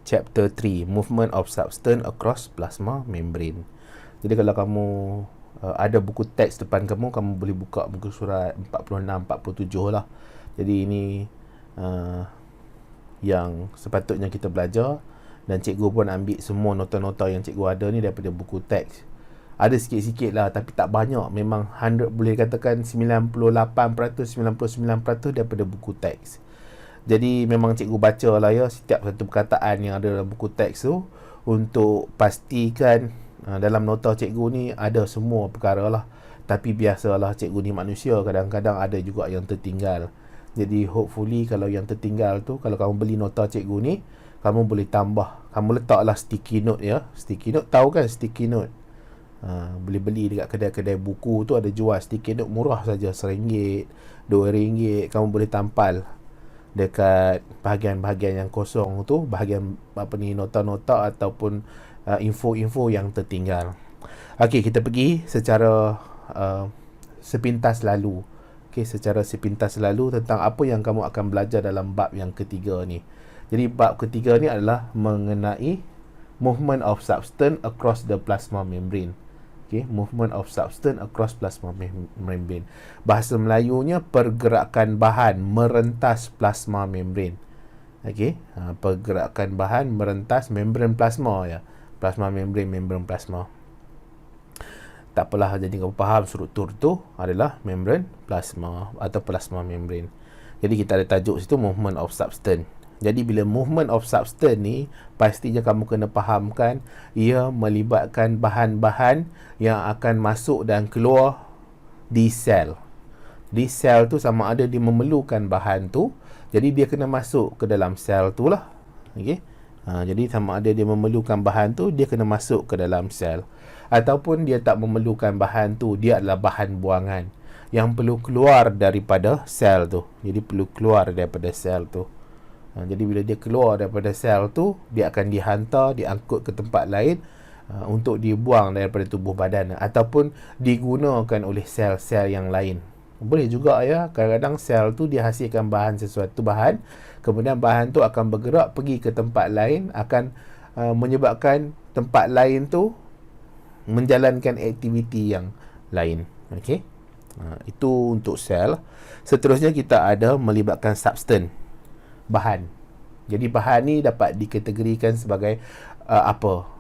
chapter 3, movement of substance across plasma membrane. Jadi kalau kamu ada buku teks depan kamu, kamu boleh buka muka surat 46, 47 lah. Jadi ini yang sepatutnya kita belajar, dan cikgu pun ambil semua nota-nota yang cikgu ada ni daripada buku teks. Ada sikit-sikit lah, tapi tak banyak. Memang 100, boleh katakan 98%, 99% daripada buku teks. Jadi memang cikgu baca lah ya setiap satu perkataan yang ada dalam buku teks tu, untuk pastikan dalam nota cikgu ni ada semua perkara lah. Tapi biasalah cikgu ni manusia, kadang-kadang ada juga yang tertinggal. Jadi hopefully kalau yang tertinggal tu, kalau kamu beli nota cikgu ni, kamu boleh tambah. Kamu letaklah sticky note ya. Sticky note, tahu kan sticky note? Boleh beli dekat kedai-kedai buku tu, ada jual sticky note murah saja, RM1, RM2. Kamu boleh tampal dekat bahagian-bahagian yang kosong tu, bahagian nota-nota ataupun info-info yang tertinggal. Okey, kita pergi secara sepintas lalu. Okey, secara sepintas lalu tentang apa yang kamu akan belajar dalam bab yang ketiga ni. Jadi bab ketiga ni adalah mengenai movement of substance across the plasma membrane. Okay, movement of substance across plasma membrane. Bahasa Melayunya pergerakan bahan merentas plasma membrane. Okay, pergerakan bahan merentas membran plasma ya. Plasma membrane, membran plasma. Tak apalah, jadi kamu faham struktur tu adalah membran plasma atau plasma membrane. Jadi kita ada tajuk situ movement of substance. Jadi bila movement of substance ni, pastinya kamu kena fahamkan ia melibatkan bahan-bahan yang akan masuk dan keluar di sel. Di sel tu sama ada dia memerlukan bahan tu, jadi dia kena masuk ke dalam sel tu lah. Okay? Jadi sama ada dia memerlukan bahan tu, dia kena masuk ke dalam sel. Ataupun dia tak memerlukan bahan tu, dia adalah bahan buangan yang perlu keluar daripada sel tu. Jadi perlu keluar daripada sel tu. Jadi bila dia keluar daripada sel tu, dia akan dihantar, diangkut ke tempat lain untuk dibuang daripada tubuh badan, ataupun digunakan oleh sel-sel yang lain. Boleh juga ya, kadang-kadang sel tu dia hasilkan bahan, sesuatu bahan, kemudian bahan tu akan bergerak pergi ke tempat lain, akan menyebabkan tempat lain tu menjalankan aktiviti yang lain. Okey, itu untuk sel. Seterusnya kita ada melibatkan substance, bahan. Jadi bahan ni dapat dikategorikan sebagai apa?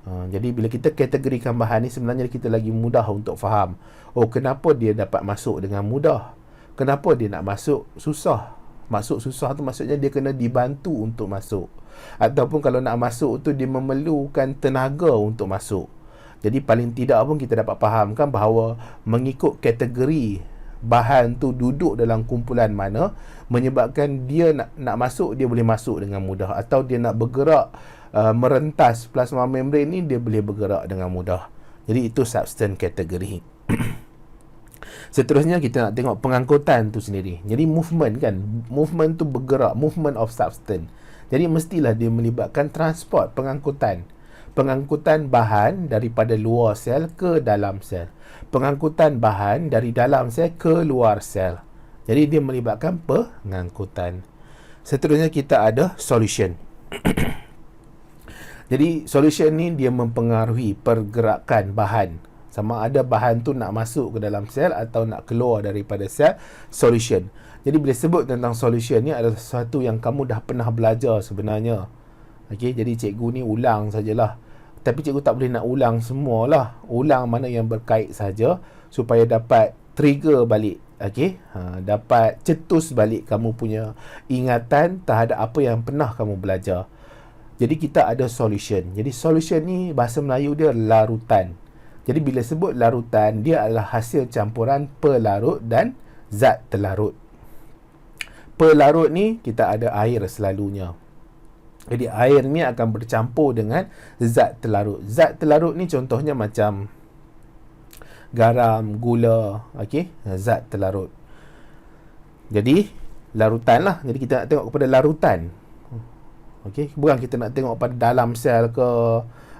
Jadi bila kita kategorikan bahan ni, sebenarnya kita lagi mudah untuk faham. Oh, kenapa dia dapat masuk dengan mudah? Kenapa dia nak masuk susah? Masuk susah tu maksudnya dia kena dibantu untuk masuk. Ataupun kalau nak masuk tu dia memerlukan tenaga untuk masuk. Jadi paling tidak pun kita dapat fahamkan bahawa mengikut kategori bahan tu duduk dalam kumpulan mana, menyebabkan dia nak masuk, dia boleh masuk dengan mudah. Atau dia nak bergerak merentas plasma membrane ni, dia boleh bergerak dengan mudah. Jadi itu substance kategori. Seterusnya kita nak tengok pengangkutan tu sendiri. Jadi movement kan, movement tu bergerak, movement of substance. Jadi mestilah dia melibatkan transport, pengangkutan. Pengangkutan bahan daripada luar sel ke dalam sel. Pengangkutan bahan dari dalam sel ke luar sel. Jadi dia melibatkan pengangkutan. Seterusnya kita ada solution. Jadi solution ni dia mempengaruhi pergerakan bahan. Sama ada bahan tu nak masuk ke dalam sel atau nak keluar daripada sel. Solution. Jadi bila sebut tentang solution ni adalah sesuatu yang kamu dah pernah belajar sebenarnya. Okey, jadi cikgu ni ulang sajalah. Tapi cikgu tak boleh nak ulang semualah. Ulang mana yang berkait saja supaya dapat trigger balik. Okey, dapat cetus balik kamu punya ingatan terhadap apa yang pernah kamu belajar. Jadi kita ada solution. Jadi solution ni bahasa Melayu dia larutan. Jadi bila sebut larutan, dia adalah hasil campuran pelarut dan zat telarut. Pelarut ni kita ada air selalunya. Jadi air ni akan bercampur dengan zat telarut. Zat telarut ni contohnya macam garam, gula, okey, zat telarut. Jadi larutan lah. Jadi kita nak tengok kepada larutan. Okey, bukan kita nak tengok pada dalam sel ke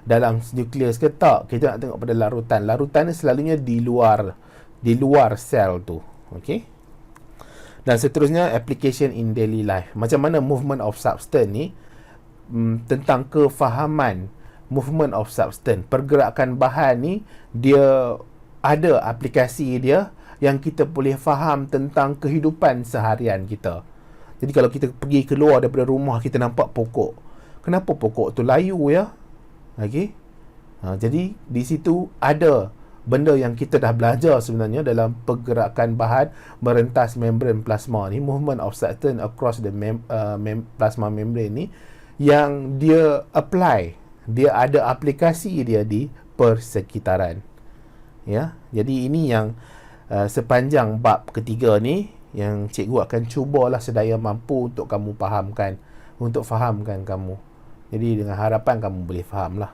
dalam nukleus ke, tak. Kita nak tengok pada larutan. Larutan ni selalunya di luar sel tu. Okey. Dan seterusnya application in daily life. Macam mana movement of substance ni tentang kefahaman movement of substance. Pergerakan bahan ni dia ada aplikasi dia yang kita boleh faham tentang kehidupan seharian kita. Jadi kalau kita pergi keluar daripada rumah, kita nampak pokok. Kenapa pokok tu layu ya? Okey. Jadi di situ ada benda yang kita dah belajar sebenarnya dalam pergerakan bahan merentas membran plasma ni, movement of substance across the plasma membrane ni, yang dia apply, dia ada aplikasi dia di persekitaran. Ya, jadi ini yang sepanjang bab ketiga ni yang cikgu akan cubalah sedaya mampu untuk kamu fahamkan, untuk fahamkan kamu. Jadi dengan harapan kamu boleh faham lah.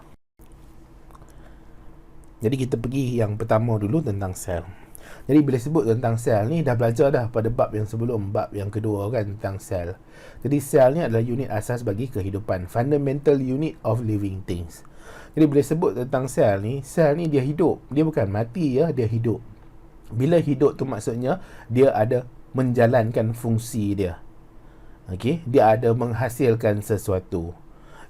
Jadi kita pergi yang pertama dulu tentang sel. Jadi bila sebut tentang sel ni, dah belajar dah pada bab yang sebelum, bab yang kedua kan, tentang sel. Jadi sel ni adalah unit asas bagi kehidupan, fundamental unit of living things. Jadi bila sebut tentang sel ni dia hidup. Dia bukan mati ya, dia hidup. Bila hidup tu maksudnya dia ada menjalankan fungsi dia. Okey, dia ada menghasilkan sesuatu.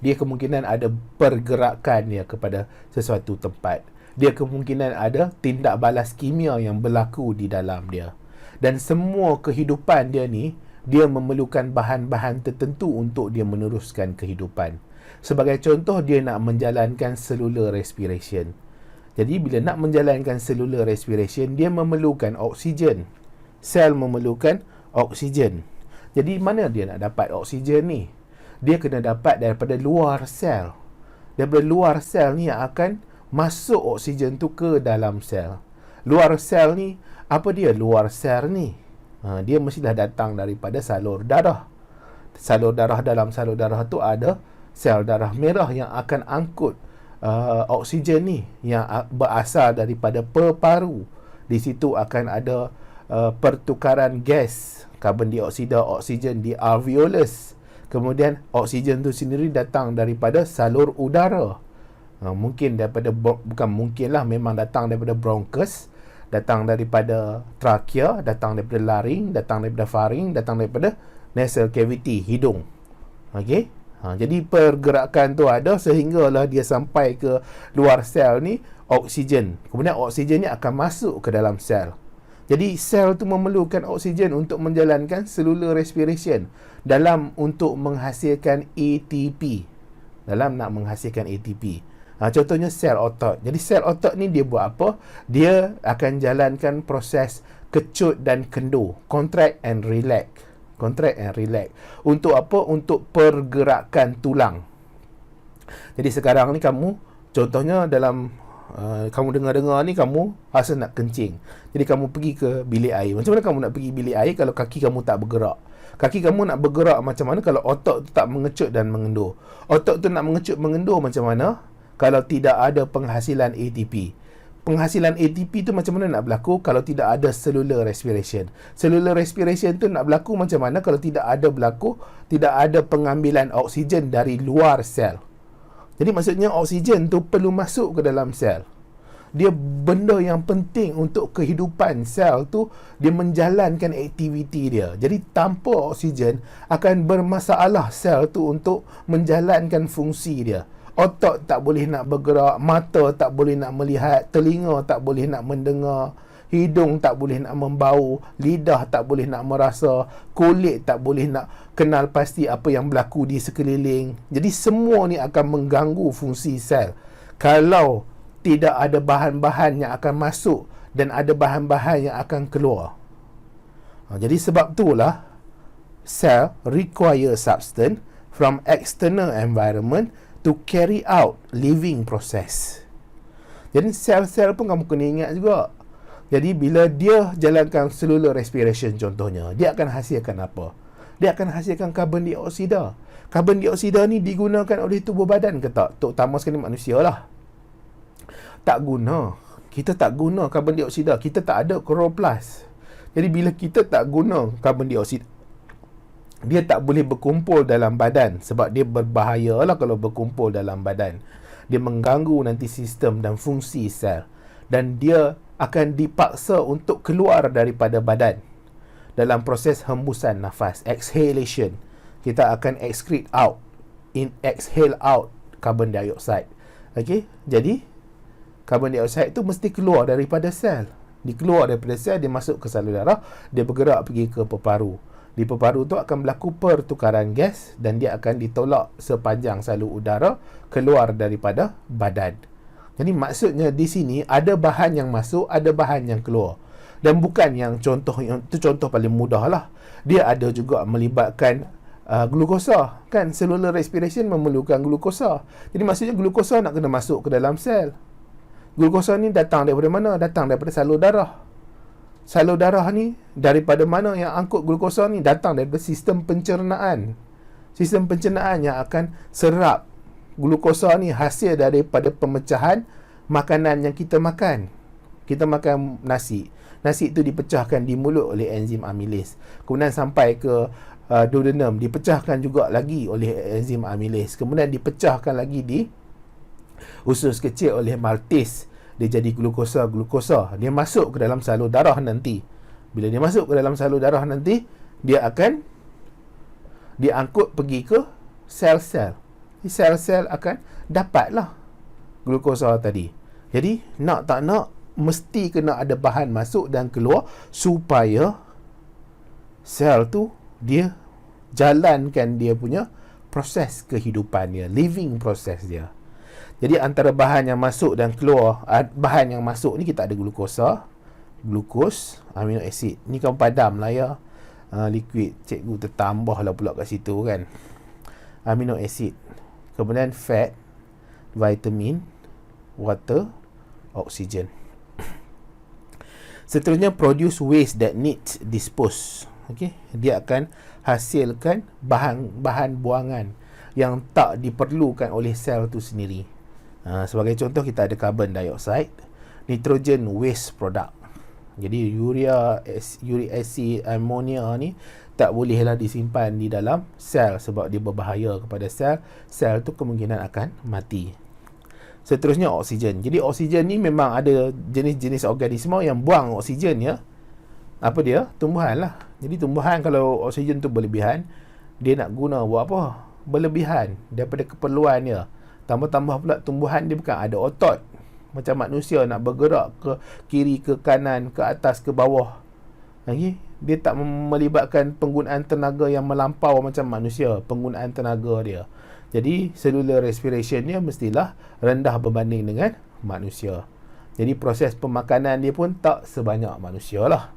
Dia kemungkinan ada pergerakan dia kepada sesuatu tempat. Dia kemungkinan ada tindak balas kimia yang berlaku di dalam dia. Dan semua kehidupan dia ni, dia memerlukan bahan-bahan tertentu untuk dia meneruskan kehidupan. Sebagai contoh, dia nak menjalankan cellular respiration. Jadi bila nak menjalankan cellular respiration, dia memerlukan oksigen. Sel memerlukan oksigen. Jadi mana dia nak dapat oksigen ni? Dia kena dapat daripada luar sel. Daripada luar sel ni yang akan masuk oksigen tu ke dalam sel. Luar sel ni, apa dia luar sel ni? Dia mestilah datang daripada salur darah. Salur darah, dalam salur darah tu ada sel darah merah yang akan angkut oksigen ni, yang berasal daripada paru. Di situ akan ada pertukaran gas karbon dioksida oksigen di alveolus. Kemudian oksigen tu sendiri datang daripada salur udara. Mungkin daripada, bukan mungkin lah, memang datang daripada bronchus, datang daripada trachea, datang daripada laring, datang daripada faring, datang daripada nasal cavity, hidung. Okey. Jadi pergerakan tu ada sehinggalah dia sampai ke luar sel ni, oksigen. Kemudian oksigen ni akan masuk ke dalam sel. Jadi sel tu memerlukan oksigen untuk menjalankan cellular respiration, dalam untuk menghasilkan ATP. Dalam nak menghasilkan ATP. Contohnya sel otot. Jadi sel otot ni dia buat apa? Dia akan jalankan proses kecut dan kendur, contract and relax. Contract and relax. Untuk apa? Untuk pergerakan tulang. Jadi sekarang ni kamu, contohnya dalam kamu dengar-dengar ni, kamu rasa nak kencing. Jadi kamu pergi ke bilik air. Macam mana kamu nak pergi bilik air kalau kaki kamu tak bergerak? Kaki kamu nak bergerak macam mana kalau otot tu tak mengecut dan mengendur? Otot tu nak mengecut mengendur macam mana kalau tidak ada penghasilan ATP? Penghasilan ATP tu macam mana nak berlaku kalau tidak ada cellular respiration? Cellular respiration tu nak berlaku macam mana kalau tidak ada pengambilan oksigen dari luar sel? Jadi maksudnya oksigen tu perlu masuk ke dalam sel. Dia benda yang penting untuk kehidupan sel tu, dia menjalankan aktiviti dia. Jadi tanpa oksigen akan bermasalah sel tu untuk menjalankan fungsi dia. Otot tak boleh nak bergerak, mata tak boleh nak melihat, telinga tak boleh nak mendengar, hidung tak boleh nak membau, lidah tak boleh nak merasa, kulit tak boleh nak kenal pasti apa yang berlaku di sekeliling. Jadi semua ni akan mengganggu fungsi sel kalau tidak ada bahan-bahan yang akan masuk dan ada bahan-bahan yang akan keluar. Jadi sebab itulah cell require substance from external environment to carry out living process. Jadi sel-sel pun kamu kena ingat juga. Jadi bila dia jalankan cellular respiration contohnya, dia akan hasilkan apa? Dia akan hasilkan karbon dioksida. Karbon dioksida ni digunakan oleh tubuh badan ke tak? Terutama sekali manusia lah. Tak guna. Kita tak guna karbon dioksida. Kita tak ada kloroplas. Jadi bila kita tak guna karbon dioksida, dia tak boleh berkumpul dalam badan. Sebab dia berbahaya lah kalau berkumpul dalam badan. Dia mengganggu nanti sistem dan fungsi sel. Dan dia akan dipaksa untuk keluar daripada badan dalam proses hembusan nafas, exhalation. Kita akan excrete out. exhale out carbon dioxide. Okey, jadi carbon dioxide tu mesti keluar daripada sel. Dia keluar daripada sel, dia masuk ke salur darah, dia bergerak pergi ke peparu. Di peparu tu akan berlaku pertukaran gas dan dia akan ditolak sepanjang salur udara keluar daripada badan. Jadi maksudnya di sini ada bahan yang masuk, ada bahan yang keluar. Dan bukan yang contoh paling mudah lah. Dia ada juga melibatkan glukosa. Kan cellular respiration memerlukan glukosa. Jadi maksudnya glukosa nak kena masuk ke dalam sel. Glukosa ni datang daripada mana? Datang daripada salur darah. Salur darah ni daripada mana yang angkut glukosa ni? Datang daripada sistem pencernaan. Sistem pencernaan yang akan serap glukosa ni hasil daripada pemecahan makanan yang kita makan. Kita makan nasi. Nasi itu dipecahkan di mulut oleh enzim amilase. Kemudian sampai ke duodenum, dipecahkan juga lagi oleh enzim amilase. Kemudian dipecahkan lagi di usus kecil oleh maltase. Dia jadi glukosa. Dia masuk ke dalam salur darah nanti. Bila dia masuk ke dalam salur darah nanti, dia akan diangkut pergi ke sel-sel. Sel-sel akan dapatlah glukosa tadi. Jadi nak tak nak mesti kena ada bahan masuk dan keluar supaya sel tu dia jalankan dia punya proses kehidupan dia, living proses dia. Jadi antara bahan yang masuk dan keluar, bahan yang masuk ni kita ada glukosa, glukos, amino acid. Ni kan padam lah ya. Liquid, cikgu tertambah lah pula kat situ kan. Amino acid. Kemudian fat, vitamin, water, oksigen. Seterusnya produce waste that needs dispose. Okey, dia akan hasilkan bahan buangan yang tak diperlukan oleh sel tu sendiri. Sebagai contoh kita ada carbon dioxide, nitrogen waste product. Jadi uric acid, ammonia ni tak bolehlah disimpan di dalam sel sebab dia berbahaya kepada sel. Sel tu kemungkinan akan mati. Seterusnya oksigen. Jadi oksigen ni memang ada jenis-jenis organisma yang buang oksigen ya. Apa dia? Tumbuhan lah. Jadi tumbuhan kalau oksigen tu berlebihan, dia nak guna buat apa? Berlebihan daripada keperluan dia. Tambah-tambah pula tumbuhan dia bukan ada otot. Macam manusia nak bergerak ke kiri, ke kanan, ke atas, ke bawah. Okay? Dia tak melibatkan penggunaan tenaga yang melampau macam manusia. Penggunaan tenaga dia. Jadi cellular respiration dia mestilah rendah berbanding dengan manusia. Jadi proses pemakanan dia pun tak sebanyak manusia lah.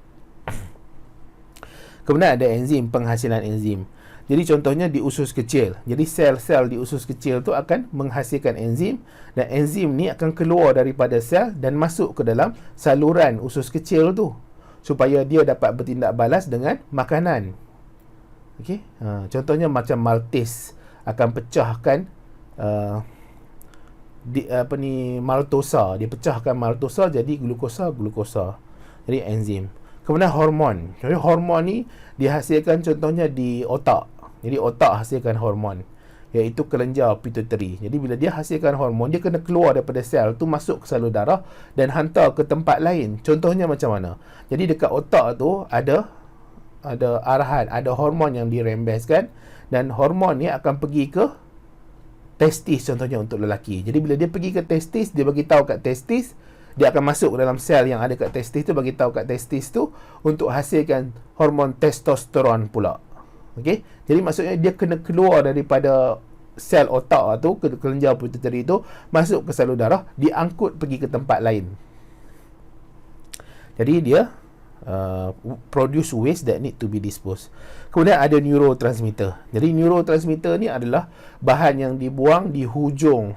Kemudian ada enzim, penghasilan enzim. Jadi contohnya di usus kecil. Jadi sel-sel di usus kecil tu akan menghasilkan enzim dan enzim ni akan keluar daripada sel dan masuk ke dalam saluran usus kecil tu supaya dia dapat bertindak balas dengan makanan. Okey. Contohnya macam maltase akan pecahkan maltosa. Dia pecahkan maltosa jadi glukosa. Jadi enzim. Kemudian hormon. Jadi hormon ni dihasilkan contohnya di otak. Jadi otak hasilkan hormon, iaitu kelenjar pituitary. Jadi bila dia hasilkan hormon, dia kena keluar daripada sel tu, masuk ke salur darah dan hantar ke tempat lain. Contohnya macam mana? Jadi dekat otak tu ada arahan, ada hormon yang dirembeskan dan hormon ni akan pergi ke testis contohnya untuk lelaki. Jadi bila dia pergi ke testis, dia bagi tahu kat testis, dia akan masuk ke dalam sel yang ada kat testis tu, bagi tahu kat testis tu untuk hasilkan hormon testosteron pula. Okey. Jadi maksudnya dia kena keluar daripada sel otak tu, kelenjar pituitary tu, masuk ke salur darah, diangkut pergi ke tempat lain. Jadi dia produce waste that need to be disposed. Kemudian ada neurotransmitter. Jadi neurotransmitter ni adalah bahan yang dibuang di hujung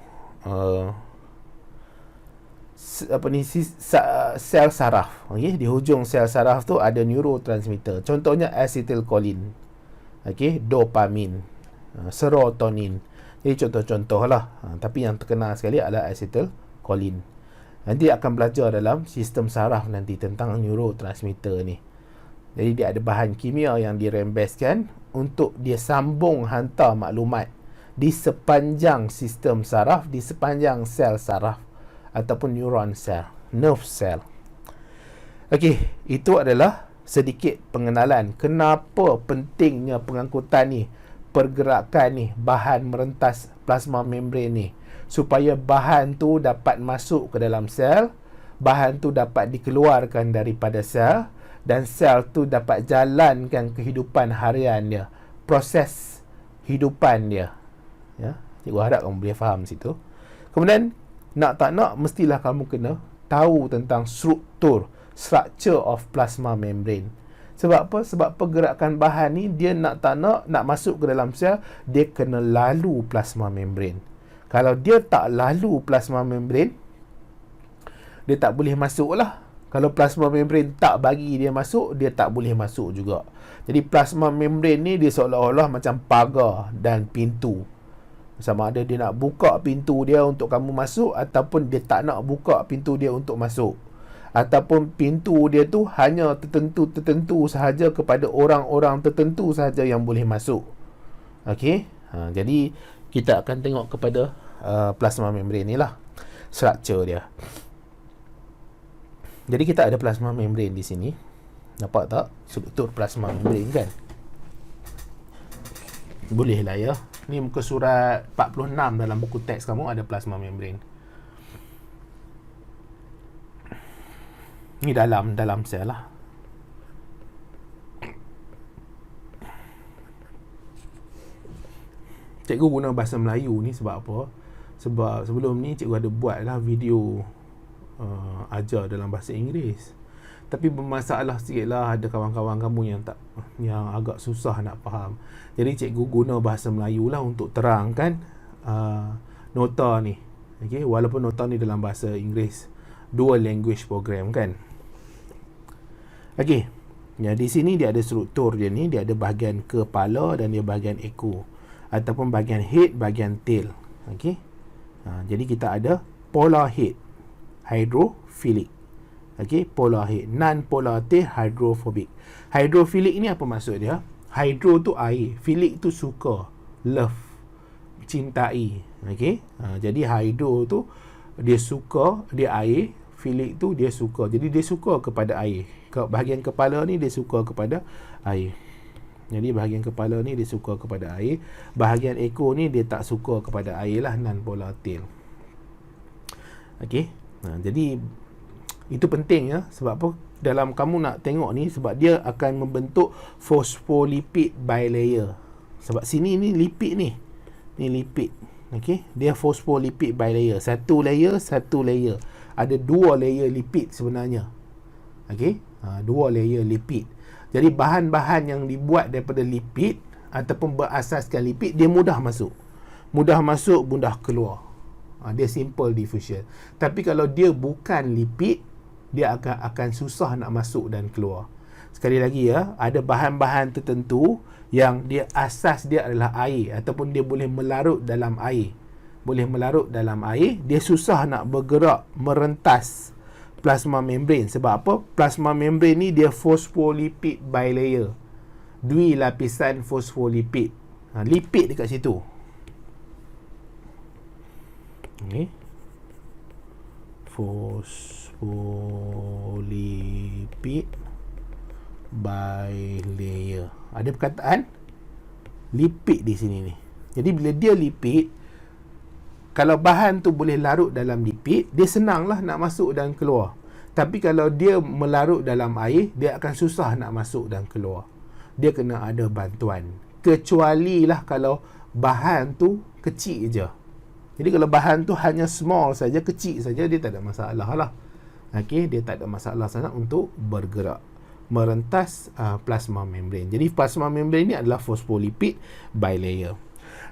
sel saraf. Okey, di hujung sel saraf tu ada neurotransmitter. Contohnya acetylcholine. Okey, dopamin, serotonin. Jadi contoh-contoh lah. Tapi yang terkenal sekali adalah acetylcholine. Nanti akan belajar dalam sistem saraf nanti tentang neurotransmitter ni. Jadi dia ada bahan kimia yang dirembeskan untuk dia sambung hantar maklumat di sepanjang sistem saraf, di sepanjang sel saraf ataupun neuron cell, nerve cell. Okey, itu adalah sedikit pengenalan kenapa pentingnya pengangkutan ni pergerakan ni, bahan merentas plasma membran ni, supaya bahan tu dapat masuk ke dalam sel, bahan tu dapat dikeluarkan daripada sel, dan sel tu dapat jalankan kehidupan harian dia, proses hidupan dia. Ya, cikgu harap kamu boleh faham situ. Kemudian nak tak nak mestilah kamu kena tahu tentang structure of plasma membrane. Sebab apa? Sebab pergerakan bahan ni dia nak tak nak masuk ke dalam sel, dia kena lalu plasma membrane. Kalau dia tak lalu plasma membrane, dia tak boleh masuk lah. Kalau plasma membrane tak bagi dia masuk, dia tak boleh masuk juga. Jadi plasma membrane ni dia seolah-olah macam pagar dan pintu. Sama ada dia nak buka pintu dia untuk kamu masuk, ataupun dia tak nak buka pintu dia untuk masuk. Ataupun pintu dia tu hanya tertentu sahaja, kepada orang-orang tertentu sahaja yang boleh masuk. Okey. Jadi kita akan tengok kepada plasma membrane ni lah, structure dia. Jadi kita ada plasma membrane di sini. Nampak tak? Struktur plasma membrane kan? Boleh lah ya. Ni muka surat 46 dalam buku teks kamu ada plasma membrane. Ni dalam sel lah. Cikgu guna bahasa Melayu ni sebab apa? Sebab sebelum ni cikgu ada buat lah video ajar dalam bahasa Inggeris. Tapi bermasalah sikit lah, ada kawan-kawan kamu yang agak susah nak faham. Jadi cikgu guna bahasa Melayu lah untuk terangkan nota ni. Okay? Walaupun nota ni dalam bahasa Inggeris, dual language program kan. Okey. Ya, di sini dia ada struktur dia ni, dia ada bahagian kepala dan dia bahagian ekor, ataupun bahagian head, bahagian tail. Okey. Jadi kita ada polar head, hydrophilic. Okey, polar head, non-polar tail, hydrophobic. Hydrophilic ni apa maksud dia? Hydro tu air, philic tu suka, love, cintai. Okey. Jadi hydro tu dia suka, dia air, philic tu dia suka. Jadi dia suka kepada air. Bahagian kepala ni dia suka kepada air. Jadi bahagian kepala ni dia suka kepada air. Bahagian ekor ni dia tak suka kepada air lah, non-polar tail. Okey. Jadi itu penting ya. Sebab apa? Dalam kamu nak tengok ni, sebab dia akan membentuk phospholipid bilayer. Sebab sini ni lipid ni. Ni lipid. Okey. Dia phospholipid bilayer. Satu layer. Ada dua layer lipid sebenarnya. Okey. Dua layer lipid. Jadi bahan-bahan yang dibuat daripada lipid ataupun berasaskan lipid, dia mudah masuk, mudah keluar. Dia simple diffusion. Tapi kalau dia bukan lipid, dia akan susah nak masuk dan keluar. Sekali lagi ya, ada bahan-bahan tertentu yang dia asas dia adalah air, ataupun dia boleh melarut dalam air. Dia susah nak bergerak merentas plasma membrane. Sebab apa? Plasma membrane ni dia phospholipid bilayer, dui lapisan fosfolipid. Lipid dekat situ. Okay. Phospholipid bilayer. Ada perkataan lipid di sini ni. Jadi bila dia lipid, kalau bahan tu boleh larut dalam lipid, dia senanglah nak masuk dan keluar. Tapi kalau dia melarut dalam air, dia akan susah nak masuk dan keluar. Dia kena ada bantuan. Kecuali lah kalau bahan tu kecil je. Jadi kalau bahan tu hanya small saja, kecil saja, dia tak ada masalah lah. Okey, dia tak ada masalah sangat untuk bergerak merentas plasma membrane. Jadi plasma membrane ni adalah phospholipid bilayer.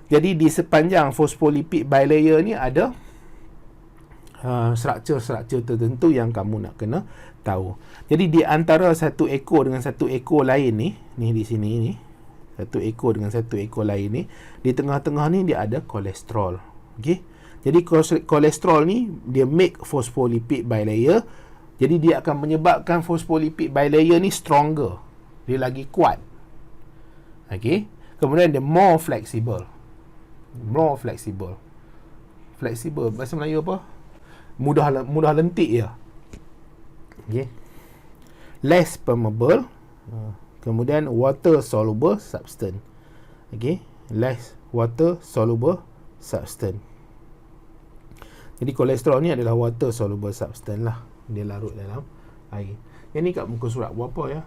Jadi di sepanjang phospholipid bilayer ni ada struktur-struktur tertentu yang kamu nak kena tahu. Jadi di antara satu ekor dengan satu ekor lain ni di sini ni, satu ekor dengan satu ekor lain ni, di tengah-tengah ni dia ada kolesterol. Okey. Jadi kolesterol ni dia make phospholipid bilayer. Jadi dia akan menyebabkan phospholipid bilayer ni stronger. Dia lagi kuat. Okey. Kemudian dia more flexible. Flexible bahasa Melayu apa? Mudah lentik ya. Okey. Less permeable. Kemudian water soluble substance. Okey. less water soluble substance. Jadi kolesterol ni adalah water soluble substance lah, dia larut dalam air. Yang ni kat muka surat berapa ya?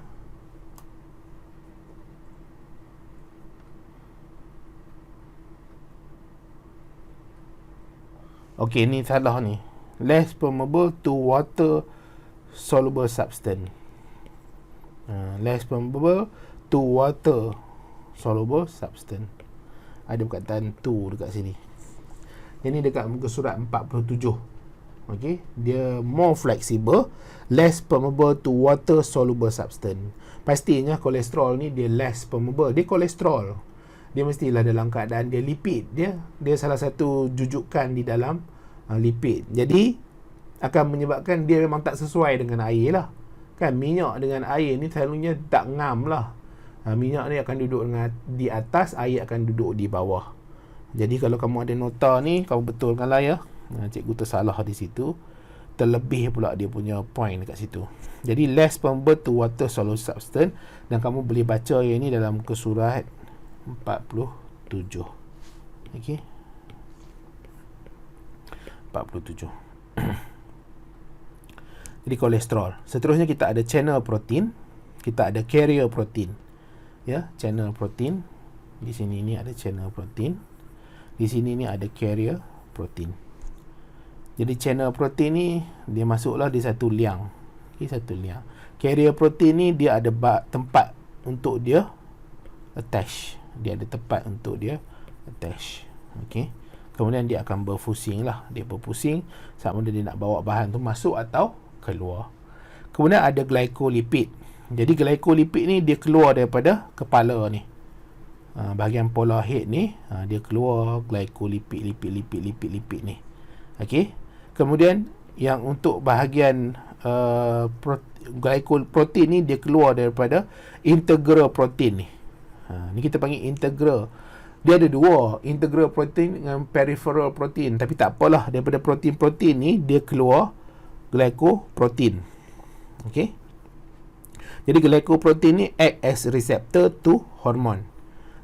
Okey, ni salah ni. Less permeable to water soluble substance. Less permeable to water soluble substance. Ada perkataan to dekat sini. Yang ni dekat muka surat 47. Okey, dia more flexible, less permeable to water soluble substance. Pastinya kolesterol ni dia less permeable. Dia kolesterol, dia mestilah dalam keadaan dia lipid. Dia salah satu jujukan di dalam lipid. Jadi akan menyebabkan dia memang tak sesuai dengan air lah. Kan minyak dengan air ni selalunya tak ngam lah. Minyak ni akan duduk di atas, air akan duduk di bawah. Jadi kalau kamu ada nota ni, kamu betulkanlah ya. Cikgu tersalah di situ. Terlebih pula dia punya point dekat situ. Jadi less permeable to water soluble substance, dan kamu boleh baca yang ni dalam muka surat 47. Okey, 47. Jadi kolesterol. Seterusnya kita ada channel protein, kita ada carrier protein. Ya, channel protein. Di sini ni ada channel protein. Di sini ni ada carrier protein. Jadi channel protein ni dia masuklah di satu liang. Okey, satu liang. Carrier protein ni dia ada tempat untuk dia attach. Dia ada tempat untuk dia attach. Okey. Kemudian dia akan berfusing lah. Dia berfusing saat mana dia nak bawa bahan tu masuk atau keluar. Kemudian ada glycolipid. Jadi glycolipid ni dia keluar daripada kepala ni. Bahagian polar head ni, dia keluar glycolipid, lipid ni. Okey. Kemudian yang untuk bahagian glycoprotein ni dia keluar daripada integral protein ni. Ni kita panggil integral. Dia ada dua, integral protein dengan peripheral protein. Tapi tak apalah, daripada protein-protein ni dia keluar glycoprotein. Okey. Jadi glycoprotein ni act as receptor to hormone.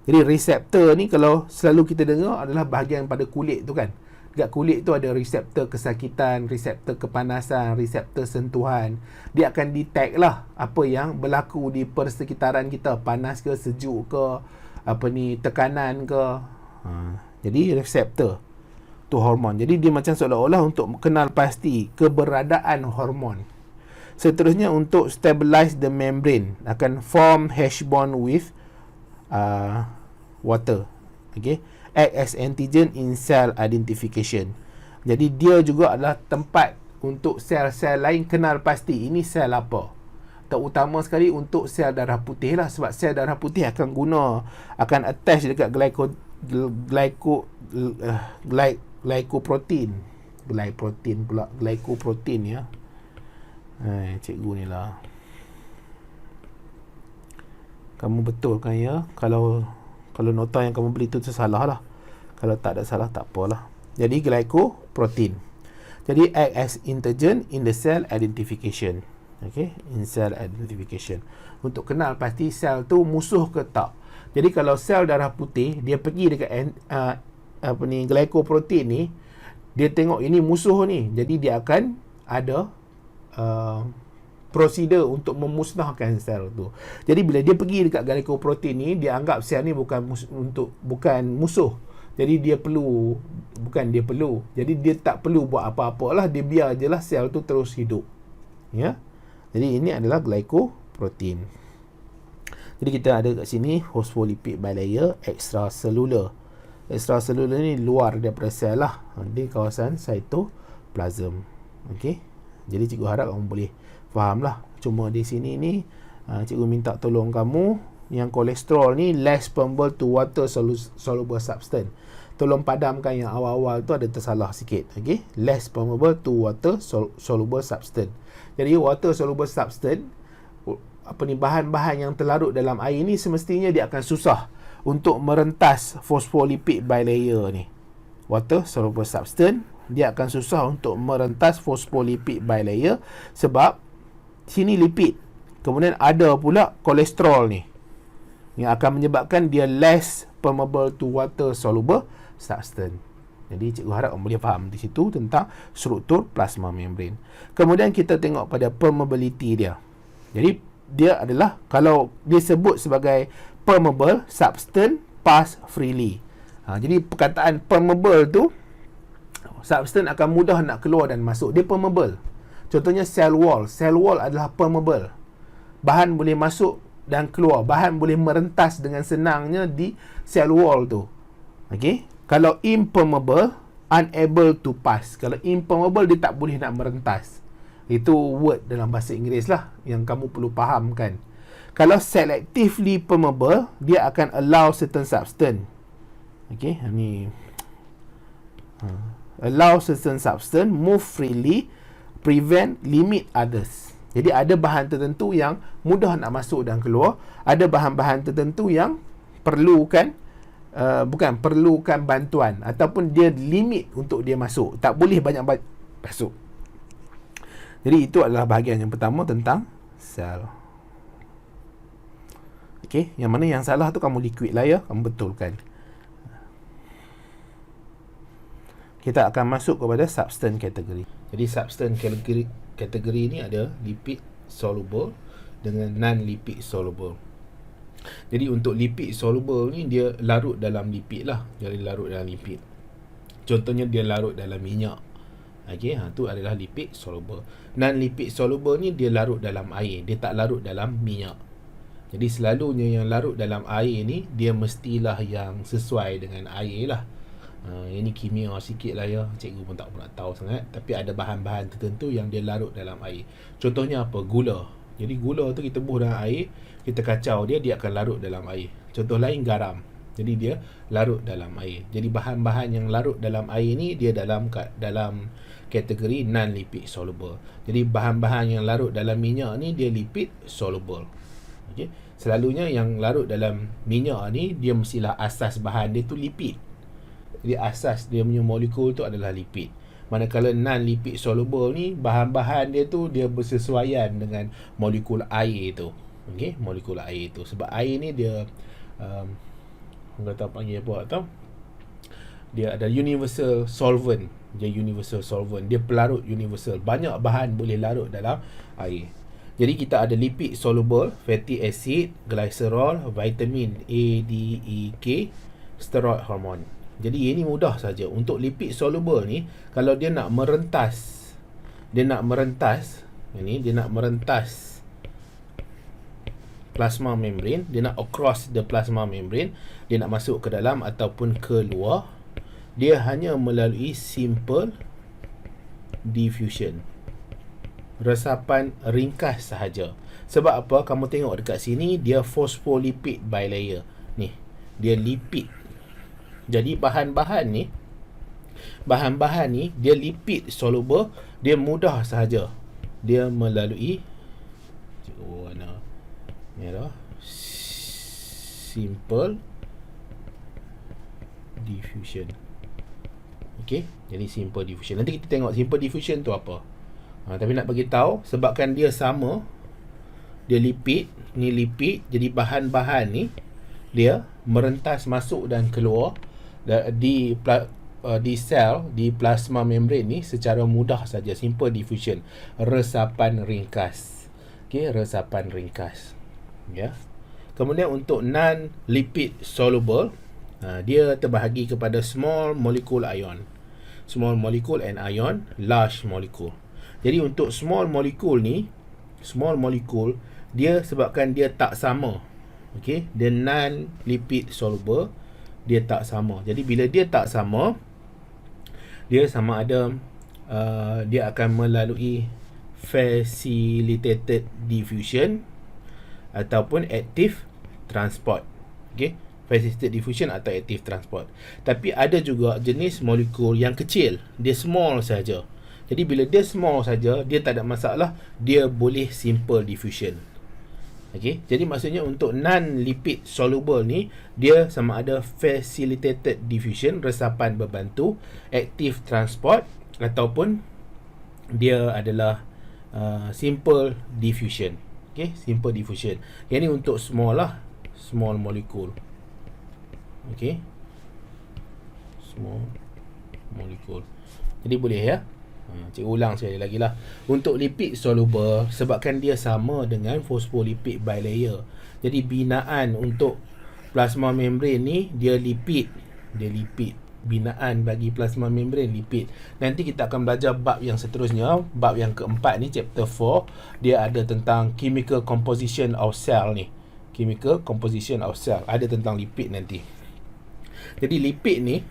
Jadi reseptor ni kalau selalu kita dengar adalah bahagian pada kulit tu kan. Dekat kulit tu ada reseptor kesakitan, reseptor kepanasan, reseptor sentuhan. Dia akan detect lah apa yang berlaku di persekitaran kita, panas ke, sejuk ke, tekanan ke. Jadi reseptor tu hormon. Jadi dia macam seolah-olah untuk kenal pasti keberadaan hormon. Seterusnya untuk stabilize the membrane, akan form hash bond with water. Okay, act as antigen in cell identification. Jadi dia juga adalah tempat untuk sel-sel lain kenal pasti ini sel apa. Terutama sekali untuk sel darah putih lah, sebab sel darah putih akan attach dekat glycoprotein ya. Cikgu ni lah. Kamu betulkan ya. Kalau nota yang kamu beli tu tersalah lah. Kalau tak ada salah tak apalah. Jadi glycoprotein. Jadi act as antigen in the cell identification. Okay, in cell identification. Untuk kenal pasti sel tu musuh ke tak. Jadi kalau sel darah putih dia pergi dekat glycoprotein ni, dia tengok ini musuh ni. Jadi dia akan ada prosedur untuk memusnahkan sel tu. Jadi bila dia pergi dekat glycoprotein ni, dia anggap sel ni bukan musuh. Jadi dia perlu. Jadi dia tak perlu buat apa-apa lah, dia biar je lah sel tu terus hidup. Ya. Jadi ini adalah glycoprotein. Jadi kita ada kat sini phospholipid bilayer extracellular. Extracellular ni luar daripada sel lah, di kawasan cytoplasm. Okey. Jadi cikgu harap kamu boleh faham lah. Cuma di sini ni cikgu minta tolong kamu, yang kolesterol ni less permeable to water soluble substance. Tolong padamkan yang awal-awal tu ada tersalah sikit. Okay? Less permeable to water soluble substance. Jadi water soluble substance, bahan-bahan yang terlarut dalam air ni semestinya dia akan susah untuk merentas phospholipid bilayer ni. Water soluble substance dia akan susah untuk merentas phospholipid bilayer sebab sini lipid, kemudian ada pula kolesterol ni yang akan menyebabkan dia less permeable to water soluble substance. Jadi cikgu harap boleh faham di situ tentang struktur plasma membrane. Kemudian kita tengok pada permeability dia. Jadi dia adalah, kalau disebut sebagai permeable, substance pass freely. Jadi perkataan permeable tu, substance akan mudah nak keluar dan masuk. Dia permeable. Contohnya cell wall. Cell wall adalah permeable. Bahan boleh masuk dan keluar. Bahan boleh merentas dengan senangnya di cell wall tu. Okey. Kalau impermeable, unable to pass. Kalau impermeable, dia tak boleh nak merentas. Itu word dalam bahasa Inggeris lah yang kamu perlu fahamkan. Kalau selectively permeable, dia akan allow certain substance. Okey, ni allow certain substance move freely, prevent, limit others. Jadi ada bahan tertentu yang mudah nak masuk dan keluar, ada bahan-bahan tertentu yang perlukan perlukan bantuan ataupun dia limit untuk dia masuk, tak boleh banyak masuk. Jadi itu adalah bahagian yang pertama tentang sel. Okey, yang mana yang salah tu kamu liquid lah ya, kamu betulkan. Kita akan masuk kepada substance category. Jadi substance category ni ada lipid soluble dengan non-lipid soluble. Jadi untuk lipid soluble ni, dia larut dalam lipid lah. Jadi larut dalam lipid. Contohnya dia larut dalam minyak. Okey, tu adalah lipid soluble. Non-lipid soluble ni dia larut dalam air, dia tak larut dalam minyak. Jadi selalunya yang larut dalam air ni, dia mestilah yang sesuai dengan air lah. Ini kimia sikit lah ya, cikgu pun tak pernah tahu sangat. Tapi ada bahan-bahan tertentu yang dia larut dalam air. Contohnya apa? Gula. Jadi gula tu kita buh dalam air, kita kacau dia, dia akan larut dalam air. Contoh lain garam. Jadi dia larut dalam air. Jadi bahan-bahan yang larut dalam air ni, dia dalam kategori non-lipid soluble. Jadi bahan-bahan yang larut dalam minyak ni, dia lipid soluble. Okay. Selalunya yang larut dalam minyak ni, dia mestilah asas bahan dia tu lipid. Jadi asas dia punya molekul tu adalah lipid. Manakala non-lipid soluble ni, bahan-bahan dia tu dia bersesuaian dengan molekul air tu. Okey, molekul air tu. Sebab air ni dia orang kata panggil apa tau? Dia ada universal solvent. Dia universal solvent. Dia pelarut universal. Banyak bahan boleh larut dalam air. Jadi kita ada lipid soluble, fatty acid, glycerol, vitamin A, D, E, K, steroid hormone. Jadi ini mudah saja. Untuk lipid soluble ni, kalau dia nak merentas, dia nak merentas plasma membrane, dia nak across the plasma membrane, dia nak masuk ke dalam ataupun keluar, dia hanya melalui simple diffusion, resapan ringkas sahaja. Sebab apa? Kamu tengok dekat sini, dia phospholipid bilayer. Ni, dia lipid. Jadi bahan-bahan ni dia lipid soluble, dia mudah sahaja. Dia melalui warna merah, simple diffusion. Okey, jadi simple diffusion. Nanti kita tengok simple diffusion tu apa. Tapi nak bagi tahu, sebabkan dia sama, dia lipid, ni lipid, jadi bahan-bahan ni dia merentas masuk dan keluar di sel, di plasma membrane ni secara mudah saja. Simple diffusion, resapan ringkas. Okey, resapan ringkas. Ya. Kemudian untuk non-lipid soluble, dia terbahagi kepada small molecule ion. Small molecule and ion, large molecule. Jadi untuk small molecule ni, small molecule dia sebabkan dia tak sama. Okey, dia non-lipid soluble, dia tak sama. Jadi bila dia tak sama, dia sama ada dia akan melalui facilitated diffusion ataupun active transport. Okey, facilitated diffusion atau active transport. Tapi ada juga jenis molekul yang kecil, dia small saja. Jadi bila dia small saja, dia tak ada masalah, dia boleh simple diffusion. Okey, jadi maksudnya untuk non-lipid soluble ni, dia sama ada facilitated diffusion, resapan berbantu, active transport, ataupun dia adalah simple diffusion. Okey, simple diffusion. Yang ni untuk small lah, small molecule. Okey. Small molecule. Jadi boleh ya. Cikgu ulang sekali lagi lah. Untuk lipid soluble, sebabkan dia sama dengan fosfolipid bilayer, jadi binaan untuk plasma membran ni dia lipid. Binaan bagi plasma membran lipid. Nanti kita akan belajar bab yang seterusnya, bab yang keempat ni, chapter 4. Dia ada tentang chemical composition of cell ni. Chemical composition of cell, ada tentang lipid nanti. Jadi lipid ni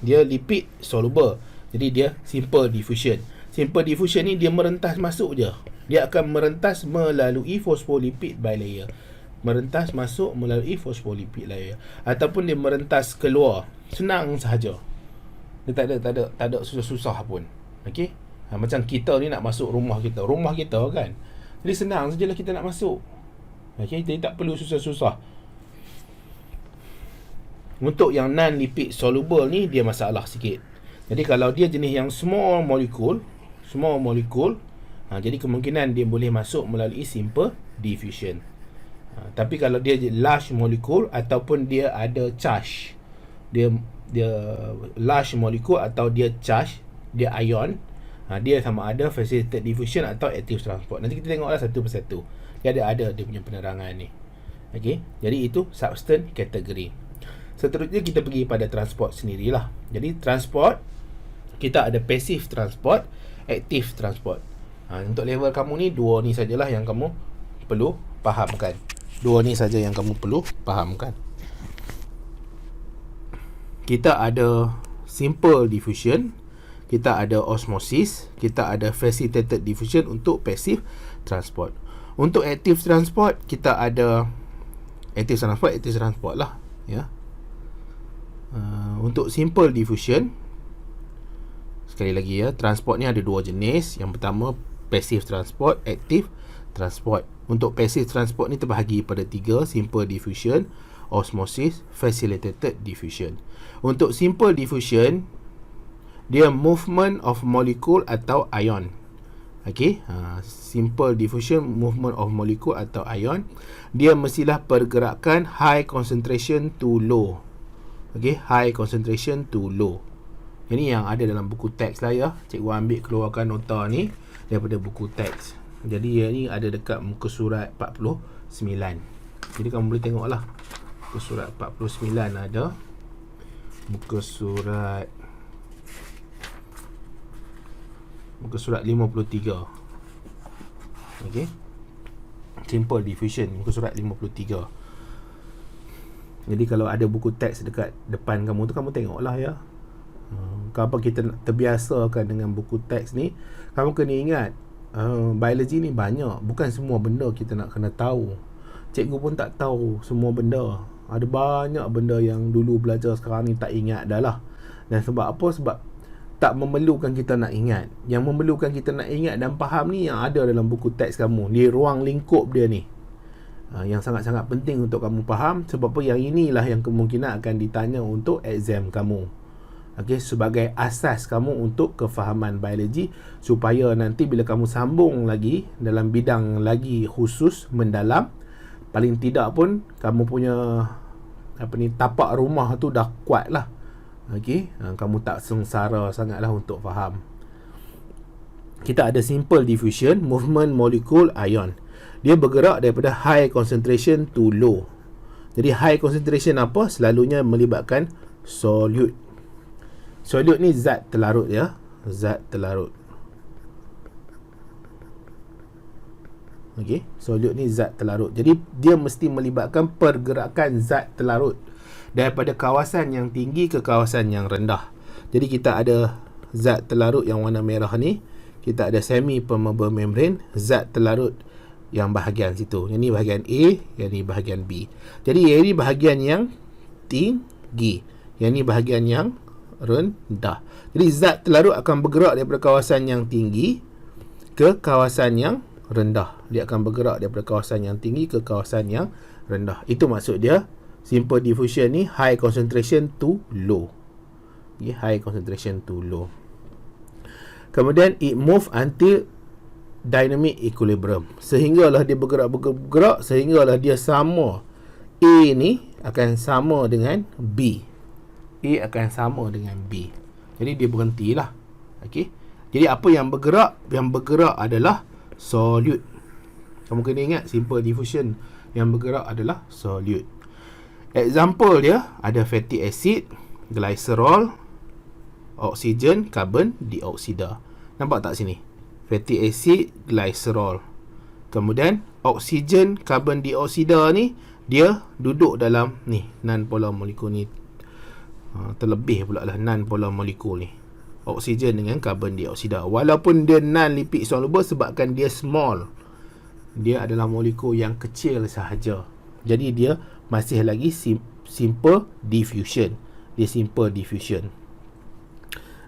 dia lipid soluble, jadi dia simple diffusion. Simple diffusion ni dia merentas masuk je. Dia akan merentas melalui phospholipid bilayer. Merentas masuk melalui phospholipid layer, ataupun dia merentas keluar. Senang sahaja. Dia tak ada susah-susah pun. Okey. Macam kita ni nak masuk rumah kita kan. Jadi senang sajalah kita nak masuk. Okey, jadi tak perlu susah-susah. Untuk yang non-lipid soluble ni dia masalah sikit. Jadi kalau dia jenis yang small molecule, jadi kemungkinan dia boleh masuk melalui simple diffusion. Tapi kalau dia large molecule ataupun dia ada charge, dia large molecule atau dia charge, dia ion, dia sama ada facilitated diffusion atau active transport. Nanti kita tengoklah satu persatu. Dia ada dia punya penerangan ni. Okey, jadi itu substance category. Seterusnya kita pergi pada transport sendirilah. Jadi transport, kita ada passive transport, active transport. Untuk level kamu ni, dua ni sajalah yang kamu perlu fahamkan. Kita ada simple diffusion, kita ada osmosis, kita ada facilitated diffusion untuk passive transport. Untuk active transport, kita ada active transport lah, ya. Untuk simple diffusion, sekali lagi ya, transport ni ada dua jenis. Yang pertama passive transport, active transport. Untuk passive transport ni terbahagi pada tiga: simple diffusion, osmosis, facilitated diffusion. Untuk simple diffusion, dia movement of molecule atau ion. Okey, simple diffusion, movement of molecule atau ion. Dia mestilah pergerakan high concentration to low. Okey, high concentration to low. Ini yang ada dalam buku teks lah ya. Cikgu ambil keluarkan nota ni daripada buku teks. Jadi ni ada dekat muka surat 49. Jadi kamu boleh tengok lah. Muka surat 49 ada. Muka surat 53. Okey, simple diffusion, muka surat 53. Jadi kalau ada buku teks dekat depan kamu tu, kamu tengoklah ya. Kalau kita nak terbiasakan dengan buku teks ni, kamu kena ingat, biologi ni banyak, bukan semua benda kita nak kena tahu. Cikgu pun tak tahu semua benda. Ada banyak benda yang dulu belajar, sekarang ni tak ingat dah lah. Dan sebab apa? Sebab tak memerlukan kita nak ingat. Yang memerlukan kita nak ingat dan faham ni yang ada dalam buku teks kamu, di ruang lingkup dia ni. Yang sangat-sangat penting untuk kamu faham. Sebab apa? Yang inilah yang kemungkinan akan ditanya untuk exam kamu. Okey, sebagai asas kamu untuk kefahaman biologi, supaya nanti bila kamu sambung lagi dalam bidang lagi khusus mendalam, paling tidak pun kamu punya tapak rumah tu dah kuat lah. Okey, kamu tak sengsara sangatlah untuk faham. Kita ada simple diffusion, movement molecule ion. Dia bergerak daripada high concentration to low. Jadi high concentration apa? Selalunya melibatkan solute. Solute ni zat terlarut ya. Zat terlarut. Okey, solute ni zat terlarut. Jadi dia mesti melibatkan pergerakan zat terlarut daripada kawasan yang tinggi ke kawasan yang rendah. Jadi kita ada zat terlarut yang warna merah ni, kita ada semi permeable membrane, zat terlarut yang bahagian situ. Yang ni bahagian A, yang ni bahagian B. Jadi yang ni bahagian yang tinggi, yang ni bahagian yang rendah. Jadi zat terlarut akan bergerak daripada kawasan yang tinggi ke kawasan yang rendah. Dia akan bergerak daripada kawasan yang tinggi ke kawasan yang rendah. Itu maksud dia simple diffusion ni high concentration to low. Okay, high concentration to low. Kemudian it move until dynamic equilibrium, sehinggalah dia bergerak sehinggalah dia sama A ni akan sama dengan B. A akan sama dengan B. Jadi dia berhentilah. Okey. Jadi apa yang bergerak? Yang bergerak adalah solute. Kamu kena ingat simple diffusion. Yang bergerak adalah solute. Example dia ada fatty acid, glycerol, oksigen, karbon dioksida. Nampak tak sini? Fatty acid, glycerol. Kemudian oksigen, karbon dioksida ni dia duduk dalam ni non-polar molekul ni. Terlebih pula lah non-polar molekul ni. Oksigen dengan karbon dioksida. Walaupun dia non-lipid soluble sebabkan dia small. Dia adalah molekul yang kecil sahaja. Jadi dia masih lagi simple diffusion. Dia simple diffusion.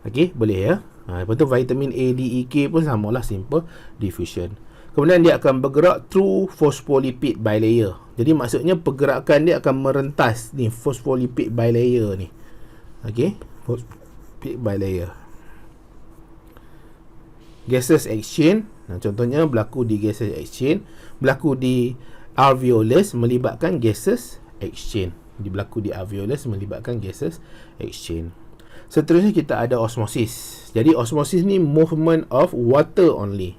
Okey, boleh ya. Lepas tu vitamin A, D, E, K pun samalah simple diffusion. Kemudian dia akan bergerak through phospholipid bilayer. Jadi maksudnya pergerakan dia akan merentas ni phospholipid bilayer ni. Okey, phospholipid bilayer. Gases exchange, contohnya berlaku di gases exchange, berlaku di alveolus melibatkan gases exchange. Berlaku di alveolus melibatkan gases exchange. Seterusnya kita ada osmosis. Jadi osmosis ni movement of water only.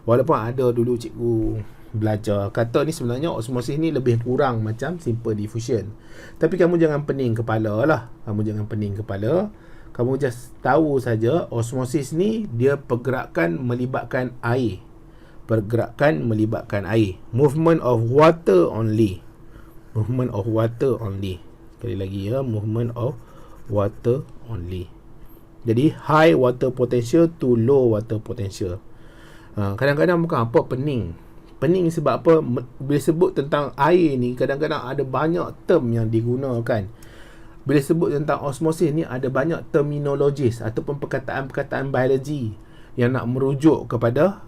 Walaupun ada dulu cikgu belajar kata ni sebenarnya osmosis ni lebih kurang macam simple diffusion. Tapi kamu jangan pening kepala lah. Kamu jangan pening kepala. Kamu just tahu saja osmosis ni dia pergerakan melibatkan air. Pergerakan melibatkan air. Movement of water only. Movement of water only. Sekali lagi ya, movement of water only. Jadi high water potential to low water potential. Kadang-kadang bukan apa pening. Pening sebab apa? Bila sebut tentang air ni, kadang-kadang ada banyak term yang digunakan. Bila sebut tentang osmosis ni, ada banyak terminologis ataupun perkataan-perkataan biologi yang nak merujuk kepada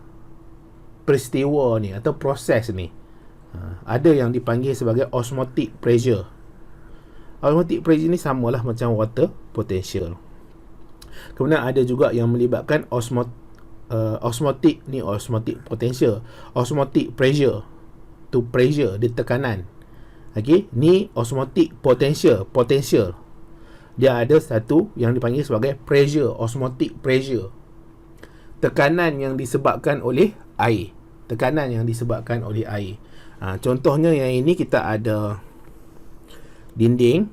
peristiwa ni atau proses ni. Ada yang dipanggil sebagai osmotic pressure. Osmotic pressure ni samalah macam water potential. Kemudian ada juga yang melibatkan osmotic potential, osmotic pressure, to pressure, dia tekanan. Okey, ni osmotic potential. Dia ada satu yang dipanggil sebagai pressure, osmotic pressure. Tekanan yang disebabkan oleh air. Tekanan yang disebabkan oleh air. Contohnya yang ini kita ada dinding,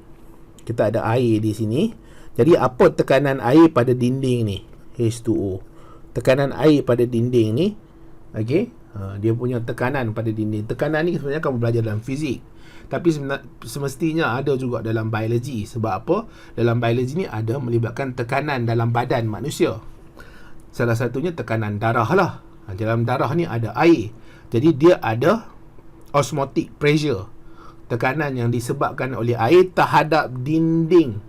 kita ada air di sini. Jadi apa tekanan air pada dinding ni? H2O. Tekanan air pada dinding ni, okey, dia punya tekanan pada dinding. Tekanan ni sebenarnya kamu belajar dalam fizik. Tapi semestinya ada juga dalam biologi. Sebab apa? Dalam biologi ni ada melibatkan tekanan dalam badan manusia. Salah satunya tekanan darah lah. Dalam darah ni ada air. Jadi dia ada osmotic pressure. Tekanan yang disebabkan oleh air terhadap dinding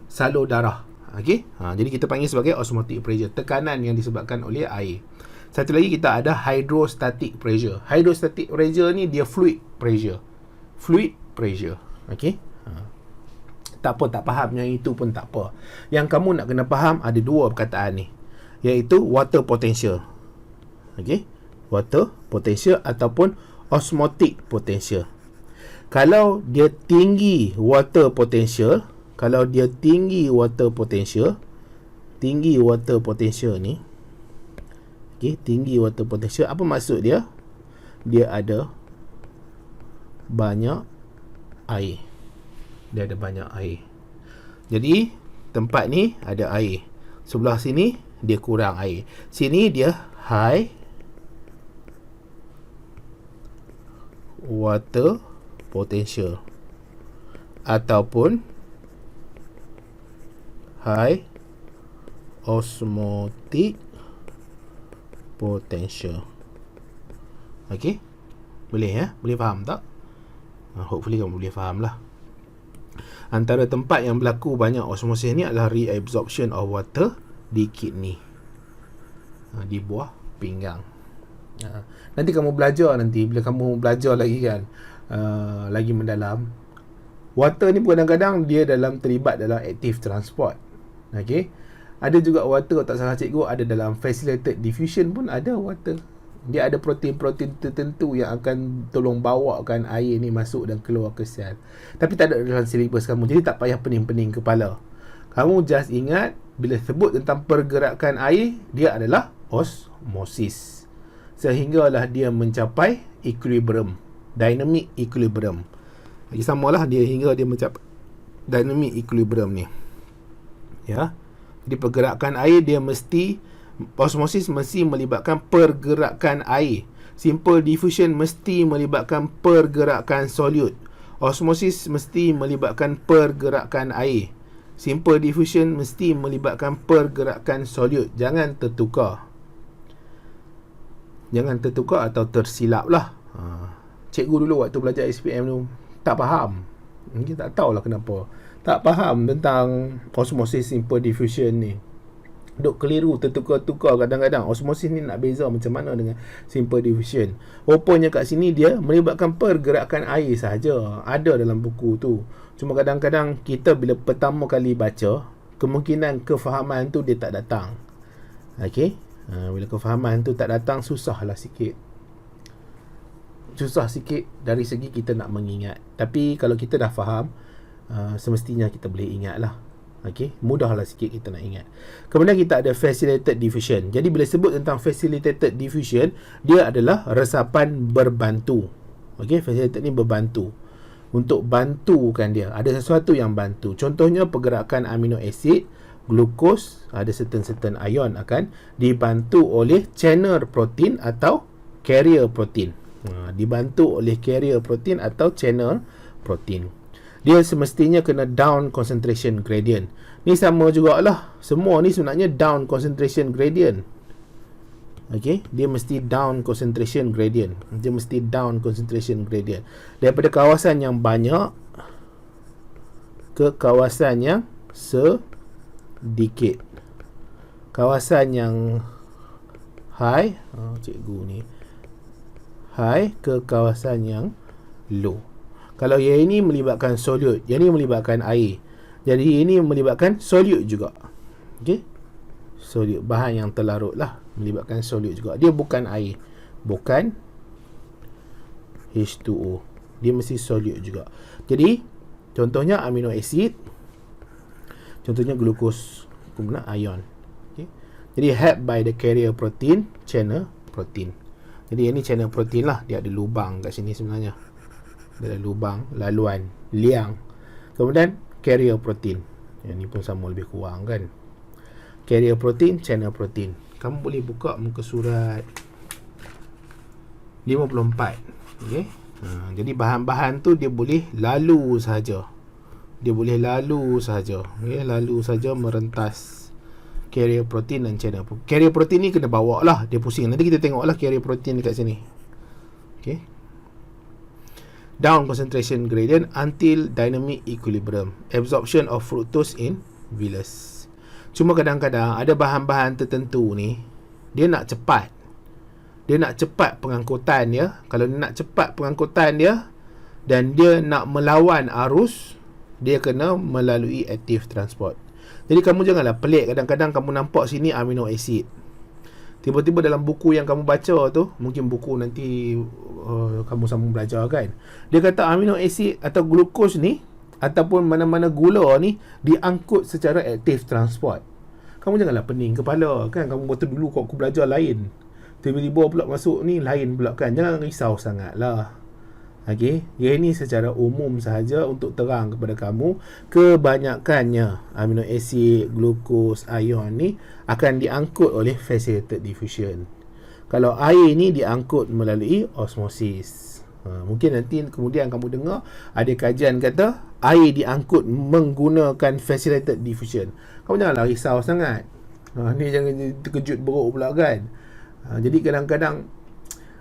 salur darah. Okey? Jadi kita panggil sebagai osmotic pressure. Tekanan yang disebabkan oleh air. Satu lagi kita ada hydrostatic pressure. Hydrostatic pressure ni dia fluid pressure. Fluid pressure. Okey? Tak apa, tak faham yang itu pun tak apa. Yang kamu nak kena faham ada dua perkataan ni, iaitu water potential. Okey? Water potential ataupun osmotic potential. Kalau dia tinggi water potential, tinggi water potential ni, okey, tinggi water potential, apa maksud dia? Dia ada banyak air. Jadi tempat ni ada air. Sebelah sini dia kurang air. Sini dia high water potential ataupun high osmotic potential. Okey? Boleh ya? Boleh faham tak? Hopefully kamu boleh faham lah. Antara tempat yang berlaku banyak osmosis ni adalah reabsorption of water di kidney, di buah pinggang. Nanti kamu belajar, bila kamu belajar lagi kan, lagi mendalam, water ni kadang-kadang dia terlibat dalam active transport. Okey, ada juga water, tak salah cikgu, ada dalam facilitated diffusion pun ada water. Dia ada protein-protein tertentu yang akan tolong bawakan air ni masuk dan keluar ke sel. Tapi tak ada dalam silibus kamu. Jadi tak payah pening-pening kepala. Kamu just ingat, bila sebut tentang pergerakan air, dia adalah osmosis. Sehinggalah dia mencapai equilibrium. Dynamic equilibrium. Lagi samalah dia hingga dia mencapai dynamic equilibrium ni. Ya. Jadi pergerakan air dia mesti, osmosis mesti melibatkan pergerakan air. Simple diffusion mesti melibatkan pergerakan solut. Osmosis mesti melibatkan pergerakan air. Simple diffusion mesti melibatkan pergerakan solut. Jangan tertukar. Jangan tertukar atau tersilap lah. Cikgu dulu waktu belajar SPM tu tak faham. Mungkin tak tahulah kenapa. Tak faham tentang osmosis simple diffusion ni. Duk keliru, tertukar-tukar kadang-kadang. Osmosis ni nak beza macam mana dengan simple diffusion. Rupanya kat sini dia melibatkan pergerakan air sahaja. Ada dalam buku tu. Cuma kadang-kadang kita bila pertama kali baca, kemungkinan kefahaman tu dia tak datang. Okey? Bila kefahaman tu tak datang, susahlah sikit. Susah sikit dari segi kita nak mengingat. Tapi kalau kita dah faham, semestinya kita boleh ingat lah. Okay? Mudahlah sikit kita nak ingat. Kemudian kita ada facilitated diffusion. Jadi bila sebut tentang facilitated diffusion, dia adalah resapan berbantu. Okay? Facilitated ni berbantu. Untuk bantukan dia, ada sesuatu yang bantu. Contohnya pergerakan amino acid, glukos, ada certain ion akan dibantu oleh channel protein atau carrier protein. Dibantu oleh carrier protein atau channel protein. Dia semestinya kena down concentration gradient. Ni sama jugalah. Semua ni sebenarnya down concentration gradient. Okey, dia mesti down concentration gradient. Dia mesti down concentration gradient. Daripada kawasan yang banyak ke kawasan yang sedikit. Kawasan yang high, cikgu ni. High ke kawasan yang low. Kalau yang ini melibatkan solut, yang ini melibatkan air. Jadi ini melibatkan solut juga. Okey? Solut, bahan yang terlarut lah, melibatkan solut juga. Dia bukan air. Bukan H2O. Dia mesti solut juga. Jadi, contohnya amino acid. Contohnya glukos. Kemudian ion. Okay? Jadi, help by the carrier protein, channel protein. Jadi, ini channel protein lah. Dia ada lubang kat sini sebenarnya. Ada lubang, laluan, liang. Kemudian carrier protein. Yang ni pun sama lebih kurang kan. Carrier protein, channel protein. Kamu boleh buka muka surat 54. Okay? Jadi bahan-bahan tu dia boleh lalu sahaja. Dia boleh lalu sahaja. Okay? Lalu sahaja merentas carrier protein dan channel protein. Carrier protein ni kena bawa lah. Dia pusing. Nanti kita tengok lah carrier protein dekat sini. Okay? Down concentration gradient until dynamic equilibrium. Absorption of fructose in villus. Cuma kadang-kadang ada bahan-bahan tertentu ni, dia nak cepat. Dia nak cepat pengangkutan dia. Kalau dia nak cepat pengangkutan dia dan dia nak melawan arus, dia kena melalui active transport. Jadi kamu janganlah pelik kadang-kadang kamu nampak sini amino acid. Tiba-tiba dalam buku yang kamu baca tu, mungkin buku nanti kamu sambung belajar kan, dia kata amino acid atau glukos ni ataupun mana-mana gula ni diangkut secara active transport. Kamu janganlah pening kepala kan. Kamu waktu dulu aku belajar lain, tiba-tiba pula masuk ni lain pula kan. Jangan risau sangat lah. Okey, yang ini secara umum sahaja untuk terang kepada kamu, kebanyakannya amino acid, glukos, ion ni akan diangkut oleh facilitated diffusion. Kalau air ni diangkut melalui osmosis. Mungkin nanti kemudian kamu dengar ada kajian kata air diangkut menggunakan facilitated diffusion. Kamu janganlah risau sangat. Ni jangan terkejut beruk pula kan. Jadi kadang-kadang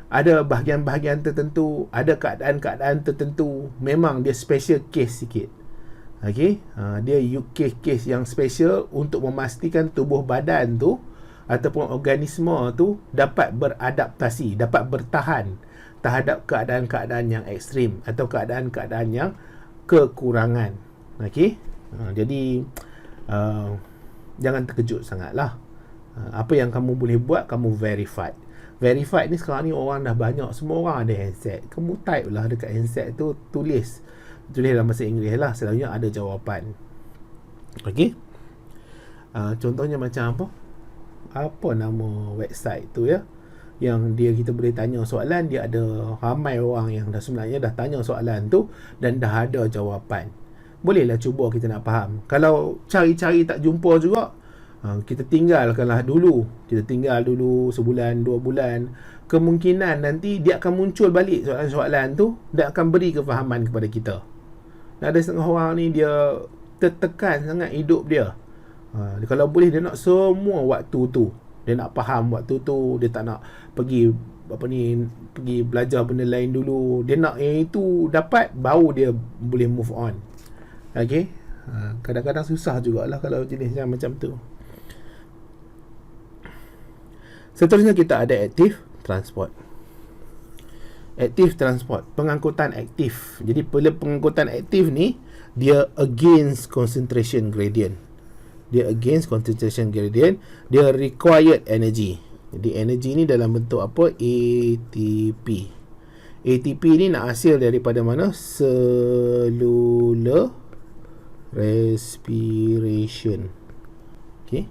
ada bahagian-bahagian tertentu, ada keadaan-keadaan tertentu memang dia special case sikit. Okey, dia case yang special untuk memastikan tubuh badan tu ataupun organisme tu dapat beradaptasi, dapat bertahan terhadap keadaan-keadaan yang ekstrim atau keadaan-keadaan yang kekurangan. Okey, jadi jangan terkejut sangatlah. Apa yang kamu boleh buat, kamu verify. verified ni sekarang ni orang dah banyak, semua orang ada handset. Kamu type lah dekat handset tu, tulis dalam bahasa Inggeris lah, selalunya ada jawapan. Okey. Contohnya macam apa nama website tu ya, yang kita boleh tanya soalan, dia ada ramai orang yang sebenarnya dah tanya soalan tu dan dah ada jawapan. Bolehlah cuba kita nak faham. Kalau cari-cari tak jumpa juga, kita tinggalkanlah dulu. Kita tinggal dulu sebulan, 2 bulan. Kemungkinan nanti dia akan muncul balik soalan-soalan tu dan akan beri kefahaman kepada kita. Ada setengah orang ni dia tertekan sangat hidup dia. Kalau boleh dia nak semua waktu tu, dia nak faham waktu tu, dia tak nak pergi belajar benda lain dulu. Dia nak yang itu dapat, baru dia boleh move on. Okey. Kadang-kadang susah jugalah kalau jenis yang macam tu. Seterusnya kita ada active transport. Active transport, pengangkutan aktif. Jadi pengangkutan aktif ni, dia against concentration gradient. Dia required energy. Jadi energy ni dalam bentuk apa? ATP. ATP ni nak hasil daripada mana? Cellular respiration. Okey.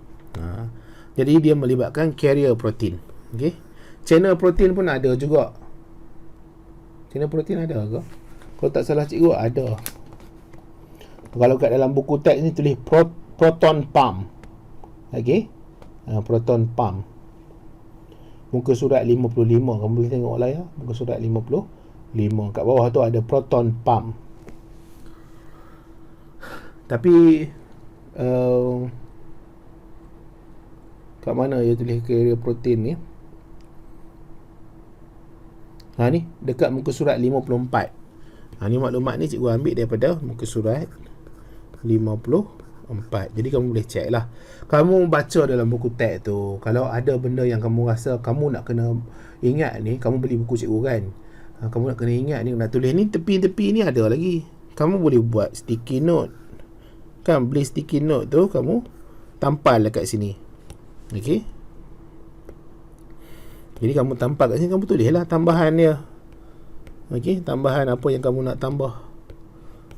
Jadi dia melibatkan carrier protein. Okey. Channel protein pun ada juga. Channel protein ada ke? Kalau tak salah cikgu ada. Kalau kat dalam buku teks ni tulis proton pump. Okey. Proton pump. Muka surat 55. Kamu boleh tengok lah ya. Muka surat 55. Kat bawah tu ada proton pump. Tapi kat mana dia tulis carrier protein ni? Ni dekat muka surat 54. Ni maklumat ni cikgu ambil daripada muka surat 54. Jadi kamu boleh check lah. Kamu baca dalam buku teks tu, kalau ada benda yang kamu rasa kamu nak kena ingat ni, kamu beli buku cikgu kan, kamu nak kena ingat ni, nak tulis ni, tepi-tepi ni ada lagi. Kamu boleh buat sticky note kan, beli sticky note tu, kamu tampal dekat sini. Okey. Jadi kamu tampal kat sini, kamu tulis lah tambahan dia. Okey, tambahan apa yang kamu nak tambah.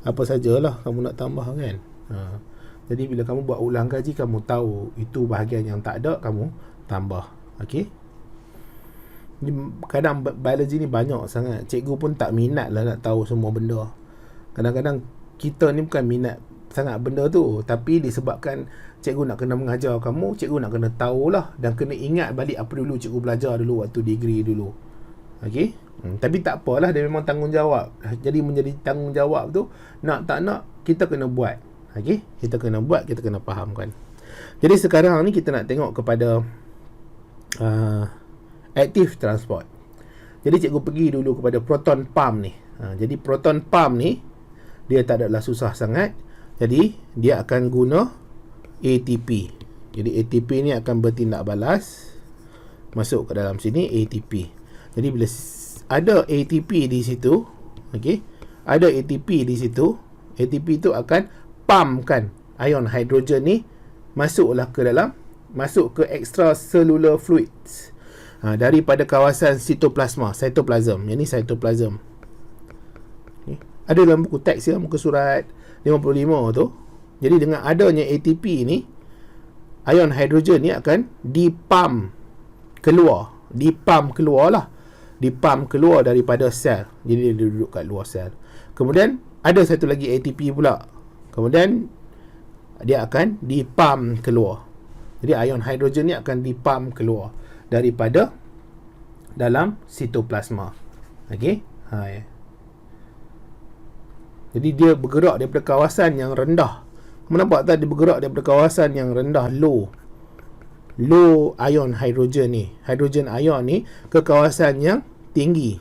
Apa sajalah kamu nak tambah kan. Jadi bila kamu buat ulang kaji, kamu tahu itu bahagian yang tak ada, kamu tambah. Okey. Kadang biologi ni banyak sangat. Cikgu pun tak minat lah nak tahu semua benda. Kadang-kadang kita ni bukan minat sangat benda tu, tapi disebabkan cikgu nak kena mengajar kamu, cikgu nak kena tahulah dan kena ingat balik apa dulu cikgu belajar dulu waktu degree dulu. Okey. Tapi tak apalah, dia memang tanggungjawab. Jadi menjadi tanggungjawab tu, nak tak nak kita kena buat. Okey, kita kena buat, kita kena fahamkan. Jadi sekarang ni kita nak tengok kepada active transport. Jadi cikgu pergi dulu kepada proton pump ni. Jadi proton pump ni dia tak adalah susah sangat. Jadi dia akan guna ATP. Jadi ATP ni akan bertindak balas masuk ke dalam sini ATP. Jadi bila ada ATP di situ, okey, ada ATP di situ, ATP tu akan pumpkan ion hidrogen ni masuk ke extracellular fluids daripada kawasan cytoplasm. Yang ni cytoplasm. Okay. Ada dalam buku teks ya, muka surat 55 tu. Jadi dengan adanya ATP ni, ion hidrogen ni akan dipump keluar daripada sel. Jadi dia duduk kat luar sel. Kemudian ada satu lagi ATP pula. Kemudian dia akan dipump keluar. Jadi ion hidrogen ni akan dipump keluar daripada dalam sitoplasma. Okey. Jadi dia bergerak daripada kawasan yang rendah. Kamu nampak tak, dia bergerak daripada kawasan yang rendah, low ion hydrogen ni, hydrogen ion ni, ke kawasan yang tinggi,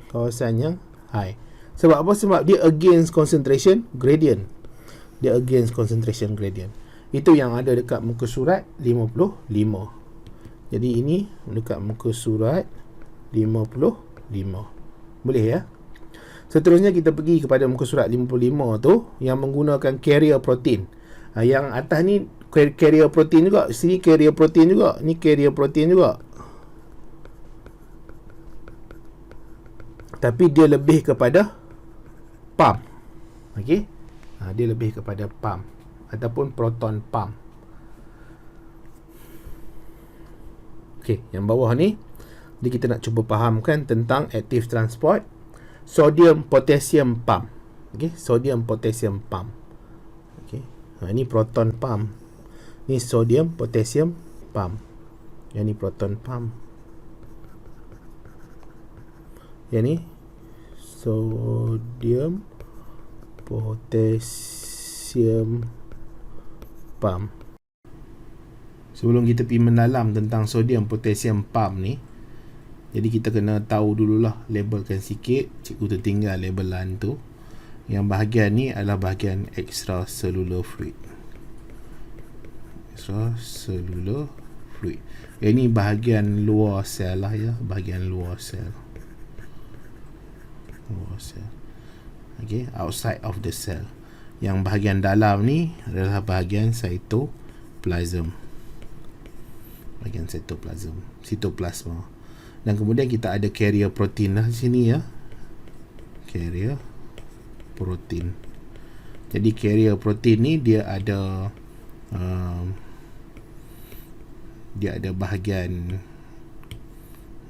kawasan yang high. Sebab apa? Sebab dia against concentration gradient. Itu yang ada dekat muka surat 55. Jadi ini dekat muka surat 55. Boleh ya? Seterusnya kita pergi kepada muka surat 55 tu, yang menggunakan carrier protein. Yang atas ni carrier protein juga. Sini carrier protein juga. Ni carrier protein juga. Tapi dia lebih kepada pump. Okey. Dia lebih kepada pump ataupun proton pump. Okey, yang bawah ni jadi kita nak cuba fahamkan tentang active transport sodium potassium pump. Okey, sodium potassium pump. Okey. Ini proton pump. Ni sodium potassium pump. Yang ni proton pump. Yang ni sodium potassium pump. Sebelum kita pergi mendalam tentang sodium potassium pump ni, jadi kita kena tahu dululah, labelkan sikit. Cikgu tertinggal labelan tu. Yang bahagian ni adalah bahagian extracellular fluid. Extracellular fluid. Ini bahagian luar sel lah ya, bahagian luar sel. Luar sel. Okay, outside of the cell. Yang bahagian dalam ni adalah bahagian cytoplasm. Bahagian cytoplasma. Dan kemudian kita ada carrier protein lah di sini ya. Carrier protein. Jadi carrier protein ni dia ada bahagian,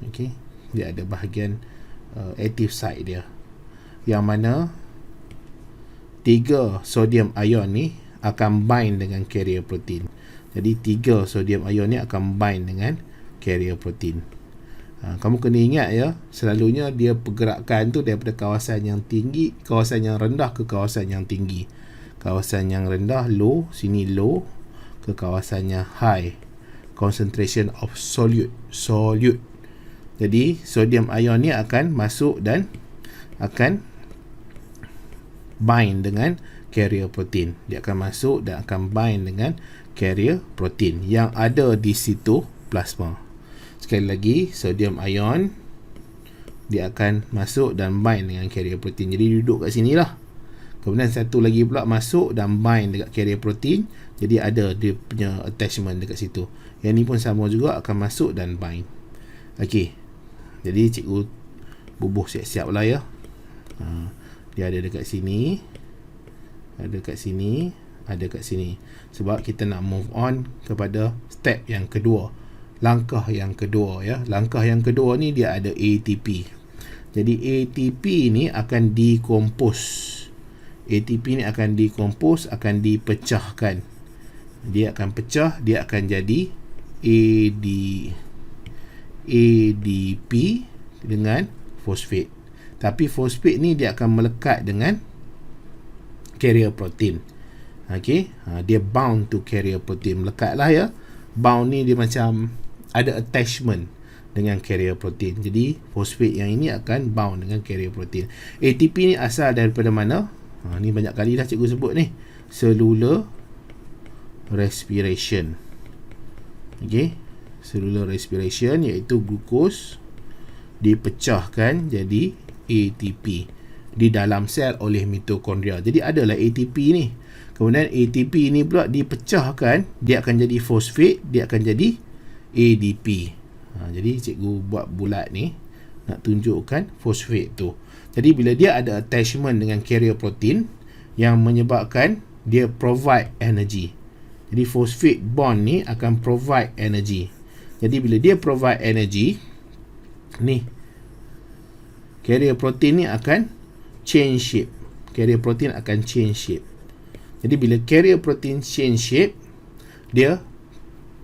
okey, dia ada bahagian active site dia, yang mana 3 sodium ion ni akan bind dengan carrier protein. Jadi 3 sodium ion ni akan bind dengan carrier protein. Kamu kena ingat ya, selalunya dia pergerakan tu daripada kawasan yang tinggi, kawasan yang rendah ke kawasan yang tinggi. Kawasan yang rendah low, sini low, ke kawasannya high, concentration of solute. Jadi sodium ion ni akan masuk dan akan bind dengan carrier protein. Dia akan masuk dan akan bind dengan carrier protein yang ada di sitoplasma. Sekali lagi, sodium ion dia akan masuk dan bind dengan carrier protein. Jadi duduk kat sini lah. Kemudian satu lagi pula masuk dan bind dekat carrier protein. Jadi ada dia punya attachment dekat situ. Yang ni pun sama juga, akan masuk dan bind. Okey. Jadi cikgu bubuh siap-siap lah ya. Dia ada dekat sini, ada kat sini, ada kat sini. Sebab kita nak move on kepada step yang kedua, langkah yang kedua ya. Langkah yang kedua ni dia ada ATP. Jadi ATP ni akan decompose. ATP ni akan decompose, akan dipecahkan. Dia akan pecah, dia akan jadi ADP dengan fosfat. Tapi fosfat ni dia akan melekat dengan carrier protein. Okey, dia bound to carrier protein, melekat lah ya. Bound ni dia macam ada attachment dengan carrier protein. Jadi fosfat yang ini akan bound dengan carrier protein. ATP ni asal daripada mana? Ni banyak kali dah cikgu sebut ni. Cellular respiration. Okey, cellular respiration iaitu glukos dipecahkan jadi ATP di dalam sel oleh mitokondria. Jadi adalah ATP ni. Kemudian ATP ni pula dipecahkan, dia akan jadi fosfat, dia akan jadi ADP. Jadi cikgu buat bulat ni nak tunjukkan fosfat tu. Jadi bila dia ada attachment dengan carrier protein yang menyebabkan dia provide energy. Jadi fosfat bond ni akan provide energy. Jadi bila dia provide energy, ni carrier protein ni akan change shape. Carrier protein akan change shape. Jadi bila carrier protein change shape, dia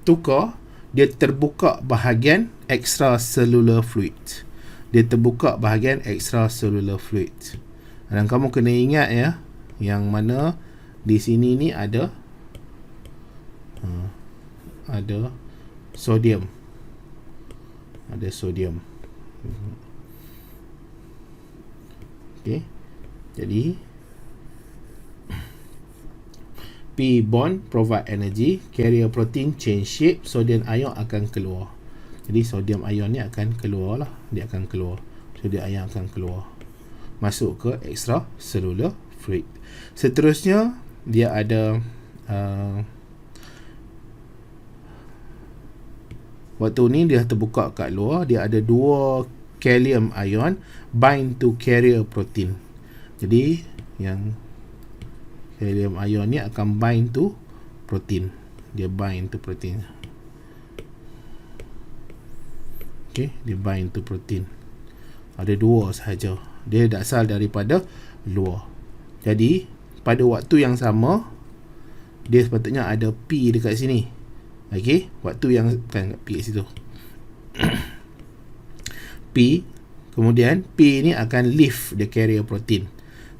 tukar, dia terbuka bahagian extracellular fluid. Dia terbuka bahagian extracellular fluid. Dan kamu kena ingat ya, yang mana di sini ni ada sodium. Ada sodium. Okey. Jadi P bond provide energy, carrier protein change shape, sodium ion akan keluar. Jadi sodium ion ni akan keluar lah, dia akan keluar. Sodium ion akan keluar, masuk ke extracellular fluid. Seterusnya dia ada Waktu ni dia terbuka kat luar, dia ada 2 kalium ion bind to carrier protein. Jadi yang kalium ion ni akan bind to protein. Dia bind to protein. Okay, dia bind to protein. Ada 2 sahaja. Dia asal daripada luar. Jadi pada waktu yang sama, dia sepatutnya ada P dekat sini. Okey, waktu yang kan P kat situ. P, kemudian P ni akan leave the carrier protein.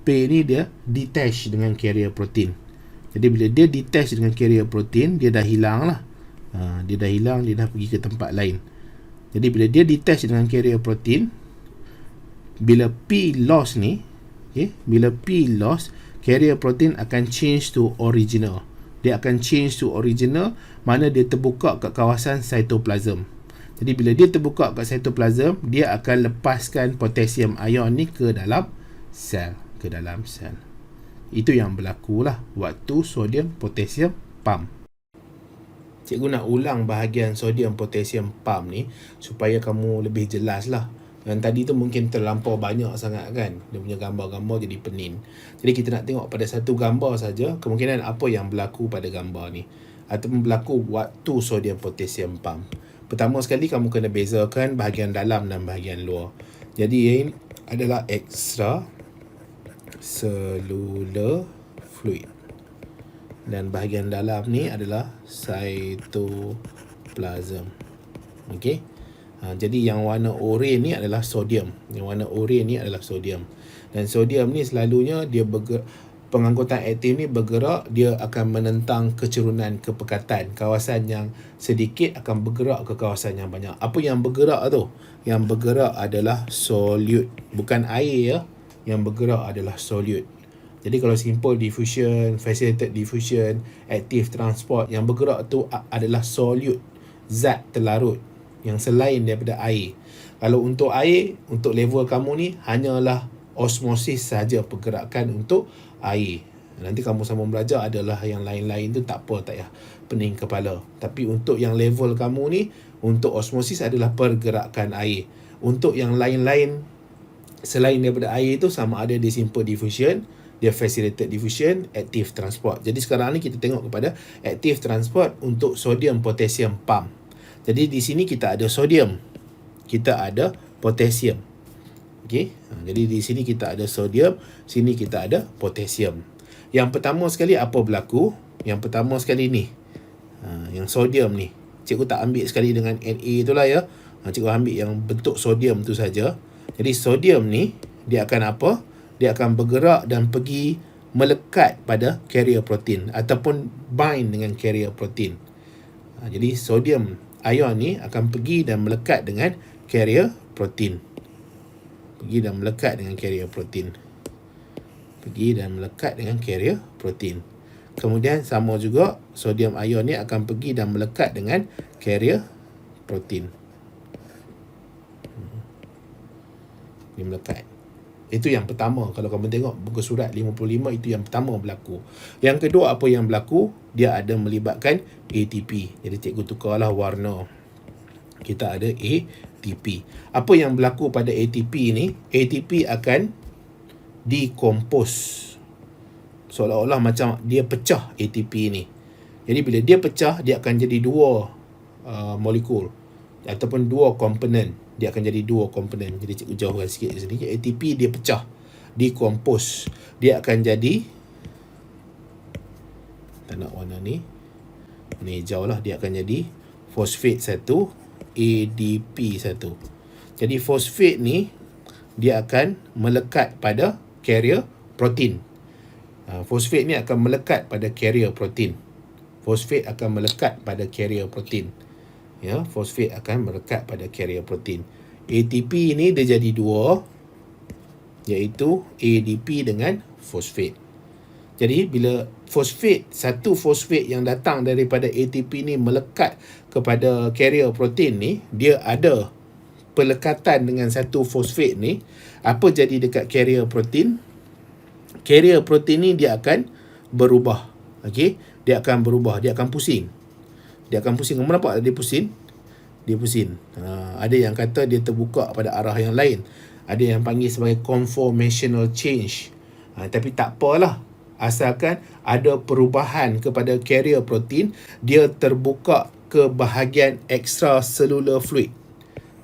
P ni dia detach dengan carrier protein. Jadi bila dia detach dengan carrier protein, dia dah hilang lah. Dia dah hilang, dia dah pergi ke tempat lain. Jadi bila dia detach dengan carrier protein, bila P loss ni, okay, bila P loss, carrier protein akan change to original. Dia akan change to original, mana dia terbuka kat kawasan cytoplasm. Jadi bila dia terbuka kat cytoplasm, dia akan lepaskan potassium ion ni ke dalam sel. Itu yang berlaku lah waktu sodium potassium pump. Cikgu nak ulang bahagian sodium potassium pump ni supaya kamu lebih jelas lah. Yang tadi tu mungkin terlampau banyak sangat kan, dia punya gambar-gambar jadi penin. Jadi kita nak tengok pada satu gambar saja kemungkinan apa yang berlaku pada gambar ni, ataupun berlaku waktu sodium potassium pump. Pertama sekali kamu kena bezakan bahagian dalam dan bahagian luar. Jadi ini adalah extra cellular fluid, dan bahagian dalam ni adalah cytoplasm. Okey. Jadi yang warna oranye ni adalah sodium. Dan sodium ni selalunya dia pengangkutan aktif ni bergerak, dia akan menentang kecerunan kepekatan. Kawasan yang sedikit akan bergerak ke kawasan yang banyak. Apa yang bergerak tu? Yang bergerak adalah solute, bukan air ya. Yang bergerak adalah solute. Jadi kalau simple diffusion, facilitated diffusion, active transport, yang bergerak tu adalah solute, zat terlarut yang selain daripada air. Kalau untuk air, untuk level kamu ni hanyalah osmosis saja pergerakan untuk air. Nanti kamu sambung belajar adalah yang lain-lain tu tak apa, tak payah pening kepala. Tapi untuk yang level kamu ni, untuk osmosis adalah pergerakan air. Untuk yang lain-lain selain daripada air tu, sama ada dia simple diffusion, dia facilitated diffusion, active transport. Jadi sekarang ni kita tengok kepada active transport untuk sodium potassium pump. Jadi di sini kita ada sodium, kita ada potassium. Okey. Jadi di sini kita ada sodium, sini kita ada potassium. Yang pertama sekali apa berlaku? Yang pertama sekali ni. Yang sodium ni. Cikgu tak ambil sekali dengan Na itulah ya. Cikgu ambil yang bentuk sodium tu saja. Jadi sodium ni dia akan apa? Dia akan bergerak dan pergi melekat pada carrier protein ataupun bind dengan carrier protein. Jadi sodium ion ni akan pergi dan melekat dengan carrier protein. Kemudian sama juga sodium ion ni akan pergi dan melekat dengan carrier protein. Dia melekat. Itu yang pertama. Kalau kamu tengok buku surat 55, itu yang pertama berlaku. Yang kedua apa yang berlaku? Dia ada melibatkan ATP. Jadi cikgu tukarlah warna. Kita ada ATP. Apa yang berlaku pada ATP ni? ATP akan decompose. Seolah-olah macam dia pecah ATP ni. Jadi bila dia pecah, dia akan jadi 2 molekul ataupun 2 komponen. Dia akan jadi 2 komponen. Jadi cikgu jauhkan sikit di sini. ATP dia pecah, decompose. Dia akan jadi, tak nak warna ni, ni hijau lah. Dia akan jadi fosfat 1, ADP 1. Jadi fosfat ni dia akan melekat pada carrier protein. Fosfat ni akan melekat pada carrier protein. Ya, fosfat akan melekat pada carrier protein. ATP ni dia jadi 2, iaitu ADP dengan fosfat. Jadi bila satu fosfat yang datang daripada ATP ni melekat kepada carrier protein ni, dia ada pelekatan dengan satu fosfat ni. Apa jadi dekat carrier protein? Carrier protein ni dia akan berubah. Okey, dia akan berubah, dia akan pusing. Kamu nampak dia pusing? dia pusing. Ada yang kata dia terbuka pada arah yang lain. Ada yang panggil sebagai conformational change. Tapi tak apalah. Asalkan ada perubahan kepada carrier protein, dia terbuka ke bahagian extracellular fluid.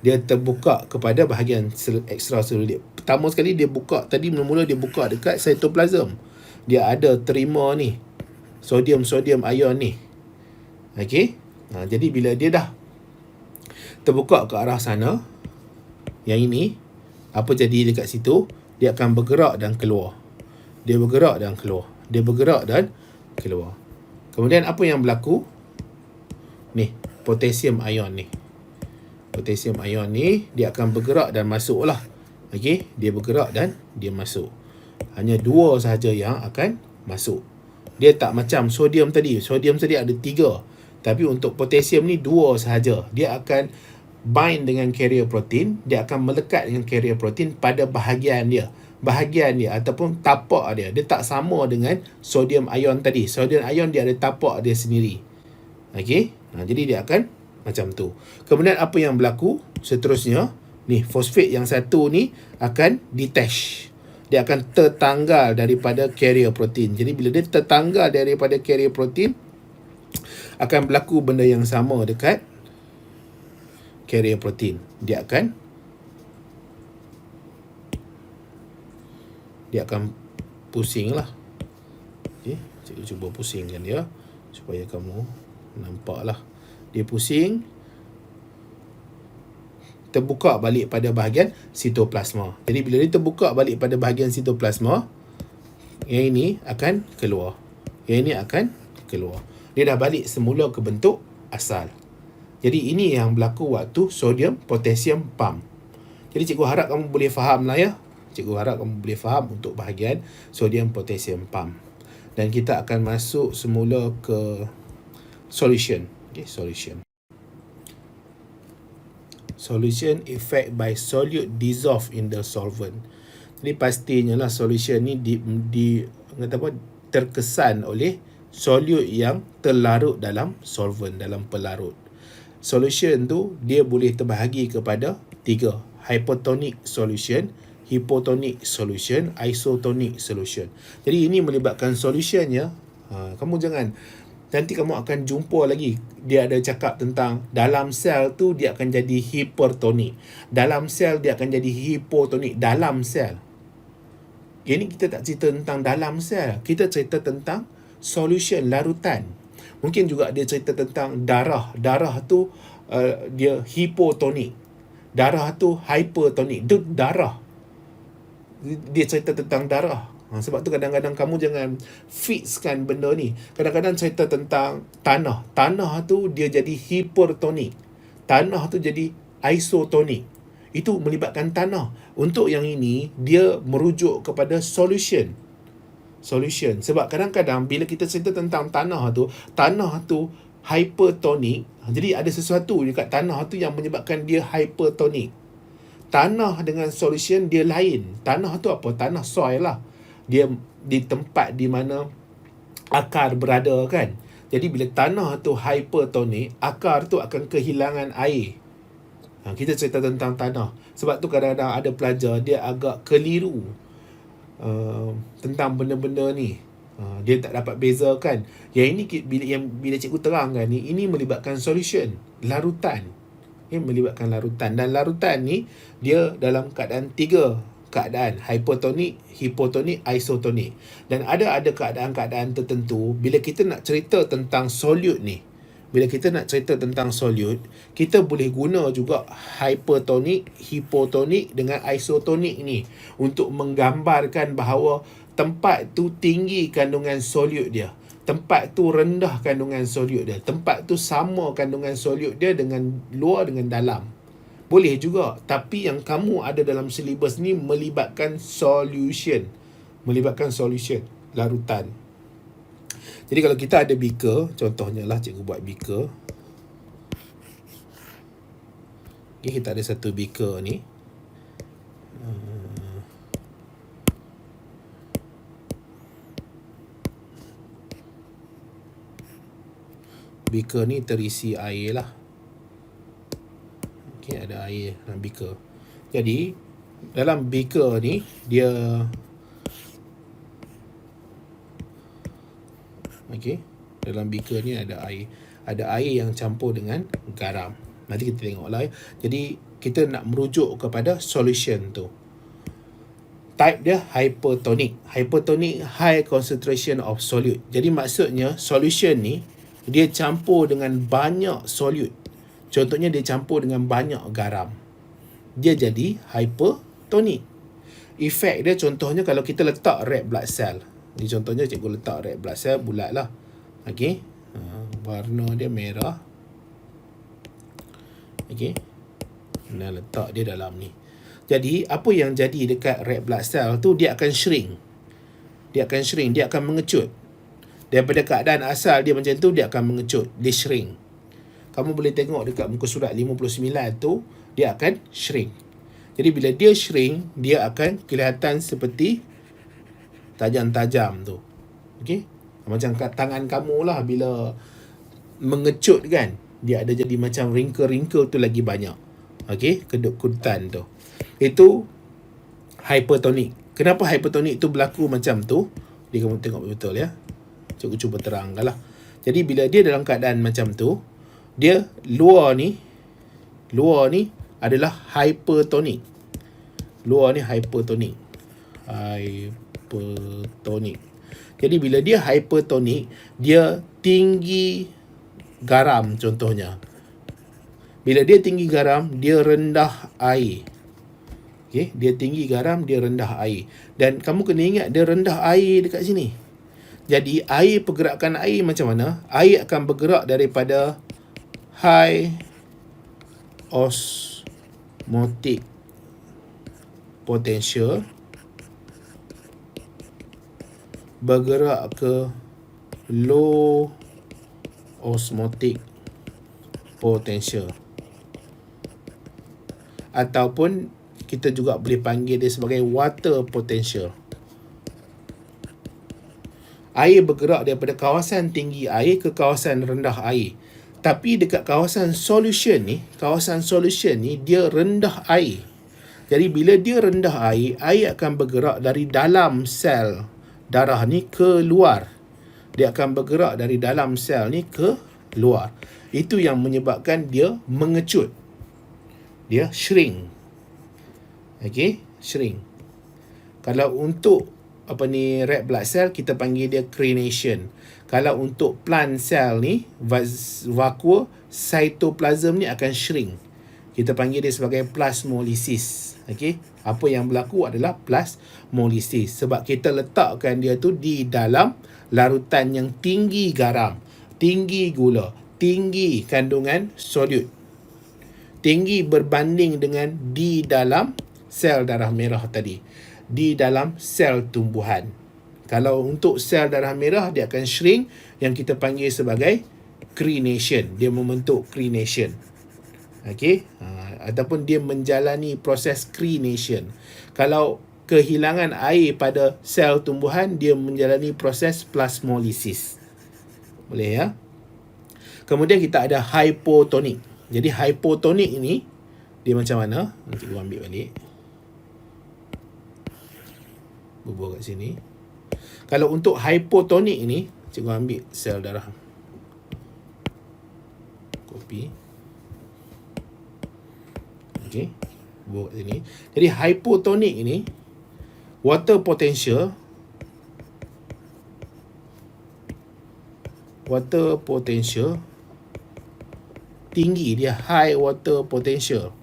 Dia terbuka kepada bahagian extracellular. Pertama sekali dia buka, tadi mula-mula dia buka dekat cytoplasm. Dia ada terima ni, sodium ion ni. Okey. Jadi bila dia dah terbuka ke arah sana, yang ini, apa jadi dekat situ? Dia akan bergerak dan keluar. Dia bergerak dan keluar. Dia bergerak dan keluar. Kemudian apa yang berlaku? Ni, potassium ion ni. Potassium ion ni, dia akan bergerak dan masuk lah. Okey, dia bergerak dan dia masuk. Hanya 2 sahaja yang akan masuk. Dia tak macam sodium tadi. Sodium tadi ada 3. Tapi untuk potassium ni 2 sahaja. Dia akan bind dengan carrier protein. Dia akan melekat dengan carrier protein pada bahagian dia. Bahagian dia ataupun tapak dia. Dia tak sama dengan sodium ion tadi. Sodium ion dia ada tapak dia sendiri. Okey. Jadi dia akan macam tu. Kemudian apa yang berlaku seterusnya? Ni, fosfat yang satu ni akan detach. Dia akan tertanggal daripada carrier protein. Jadi bila dia tertanggal daripada carrier protein, akan berlaku benda yang sama dekat carrier protein. Dia akan pusing lah. Okay. Cikgu cuba pusingkan dia supaya kamu nampak lah. Dia pusing, terbuka balik pada bahagian sitoplasma. Jadi bila dia terbuka balik pada bahagian sitoplasma, yang ini akan keluar. Yang ini akan keluar. Dia dah balik semula ke bentuk asal. Jadi ini yang berlaku waktu sodium potassium pump. Jadi cikgu harap kamu boleh faham lah ya. Cikgu harap kamu boleh faham untuk bahagian sodium potassium pump. Dan kita akan masuk semula ke solution. Okay, solution. Solution effect by solute dissolved in the solvent. Jadi pastinya lah solution ni terkesan oleh solute yang terlarut dalam solvent, dalam pelarut. Solution tu dia boleh terbahagi kepada 3. Hypertonic solution, hypotonic solution, isotonic solution. Jadi ini melibatkan solution ya. Kamu jangan, nanti kamu akan jumpa lagi dia ada cakap tentang dalam sel tu dia akan jadi hipertonik, dalam sel dia akan jadi hipotonik. Dalam sel, ini kita tak cerita tentang dalam sel, kita cerita tentang solution, larutan. Mungkin juga dia cerita tentang darah. Darah tu dia hipotonik, darah tu hypertonik. Itu darah, dia cerita tentang darah. Sebab tu kadang-kadang kamu jangan fixkan benda ni. Kadang-kadang cerita tentang tanah. Tanah tu dia jadi hipertonik, tanah tu jadi isotonik. Itu melibatkan tanah. Untuk yang ini dia merujuk kepada solution. Sebab kadang-kadang bila kita cerita tentang tanah tu hypertonik. Jadi ada sesuatu dekat tanah tu yang menyebabkan dia hypertonik. Tanah dengan solution dia lain. Tanah tu apa? Tanah soil lah. Dia di tempat di mana akar berada kan. Jadi bila tanah tu hypertonik, akar tu akan kehilangan air. Kita cerita tentang tanah. Sebab tu kadang-kadang ada pelajar dia agak keliru tentang benda-benda ni. Dia tak dapat bezakan. Yang ini bila cikgu terangkan ni, ini melibatkan solution, larutan. Melibatkan larutan. Dan larutan ni dia dalam keadaan 3 keadaan: hypertonik, hipotonik, isotonik. Dan ada keadaan-keadaan tertentu bila kita nak cerita tentang solute ni. Bila kita nak cerita tentang solute, kita boleh guna juga hypertonik, hipotonik dengan isotonik ni untuk menggambarkan bahawa tempat tu tinggi kandungan solute dia, tempat tu rendah kandungan solute dia, tempat tu sama kandungan solute dia dengan luar dengan dalam. Boleh juga. Tapi yang kamu ada dalam silibus ni melibatkan solution. Larutan. Jadi kalau kita ada beaker, contohnya lah cikgu buat beaker. Okay, kita ada satu beaker ni. Beaker ni terisi air lah. Okay, ada air dalam beaker. Jadi dalam beaker ni dia dalam beaker ni ada air. Ada air yang campur dengan garam. Nanti kita tengoklah. Jadi kita nak merujuk kepada solution tu. Type dia hypertonic. Hypertonic, high concentration of solute. Jadi maksudnya solution ni dia campur dengan banyak solute. Contohnya dia campur dengan banyak garam. Dia jadi hypertonic. Efek dia contohnya kalau kita letak red blood cell. Ni contohnya cikgu letak red blood cell bulat lah. Okey. Warna dia merah. Okey. Dan letak dia dalam ni. Jadi apa yang jadi dekat red blood cell tu, dia akan shrink. Dia akan mengecut. Daripada keadaan asal dia macam tu, dia akan mengecut, dia shrink. Kamu boleh tengok dekat muka surat 59 tu, dia akan shrink. Jadi bila dia shrink, dia akan kelihatan seperti tajam-tajam tu. Okey? Macam kat tangan kamu lah, bila mengecut kan, dia ada jadi macam wrinkle-wrinkle tu lagi banyak. Okey? Kedut-kedutan tu. Itu hypertonic. Kenapa hypertonic tu berlaku macam tu? Dia kamu tengok betul ya. Cikgu cuba terangkan lah. Jadi bila dia dalam keadaan macam tu, dia luar ni adalah hypertonic. Luar ni hypertonic. Jadi bila dia hypertonic, dia tinggi garam contohnya. Bila dia tinggi garam, dia rendah air. Okey, dia tinggi garam, dia rendah air. Dan kamu kena ingat dia rendah air dekat sini. Jadi air, pergerakan air macam mana? Air akan bergerak daripada high osmotic potential bergerak ke low osmotic potential, ataupun kita juga boleh panggil dia sebagai water potential. Air bergerak daripada kawasan tinggi air ke kawasan rendah air. Tapi dekat kawasan solution ni dia rendah air. Jadi bila dia rendah air, air akan bergerak dari dalam sel darah ni ke luar. Dia akan bergerak dari dalam sel ni ke luar. Itu yang menyebabkan dia mengecut. Dia shrink. Okey, shrink. Kalau untuk red blood cell, kita panggil dia crenation. Kalau untuk plant cell ni, vakuum cytoplasm ni akan shrink. Kita panggil dia sebagai plasmolysis. Okey, apa yang berlaku adalah plasmolysis, sebab kita letakkan dia tu di dalam larutan yang tinggi garam, tinggi gula, tinggi kandungan solute, tinggi berbanding dengan di dalam sel darah merah tadi, di dalam sel tumbuhan. Kalau untuk sel darah merah, dia akan shrink, yang kita panggil sebagai crenation. Dia membentuk crenation. Okey, ataupun dia menjalani proses crenation. Kalau kehilangan air pada sel tumbuhan, dia menjalani proses plasmolysis. Boleh ya? Kemudian kita ada hypotonic. Jadi hypotonic ni dia macam mana? Nanti gua ambil balik. Bubuh kat sini. Kalau untuk hypotonic ni, cikgu ambil sel darah. Copy. Okey, bubuh kat sini. Jadi hypotonic ni, water potential tinggi, dia high water potential.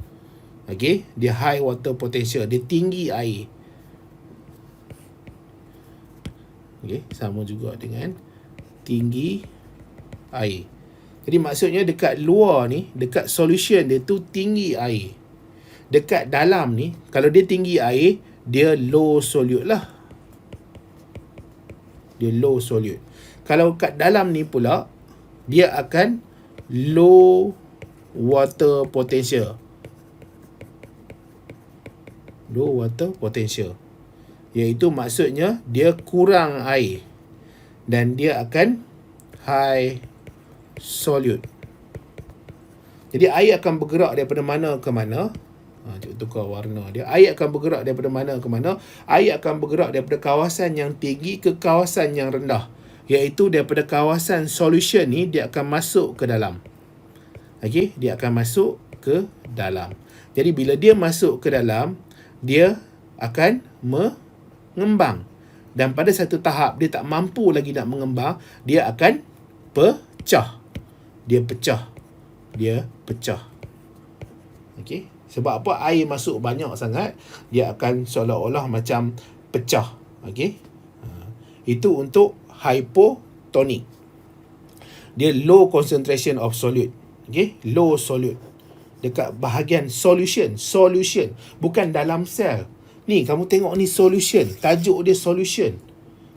Okey, dia high water potential, dia tinggi air. Okey, sama juga dengan tinggi air. Jadi maksudnya dekat luar ni, dekat solution dia tu tinggi air. Dekat dalam ni, kalau dia tinggi air, dia low solute lah. Dia low solute. Kalau kat dalam ni pula, dia akan low water potential. Low water potential. Iaitu maksudnya dia kurang air. Dan dia akan high solute. Jadi air akan bergerak daripada mana ke mana. Cikgu tukar warna dia. Air akan bergerak daripada mana ke mana. Air akan bergerak daripada kawasan yang tinggi ke kawasan yang rendah. Iaitu daripada kawasan solution ni, dia akan masuk ke dalam. Okey, dia akan masuk ke dalam. Jadi bila dia masuk ke dalam, dia akan mengembang. Dan pada satu tahap dia tak mampu lagi nak mengembang, dia akan pecah. Dia pecah. Okey. Sebab apa? Air masuk banyak sangat, dia akan seolah-olah macam pecah. Okey. Itu untuk hypotonic. Dia low concentration of solute. Okey, low solute. Dekat bahagian solution. Bukan dalam sel. Ni, kamu tengok ni solution. Tajuk dia solution.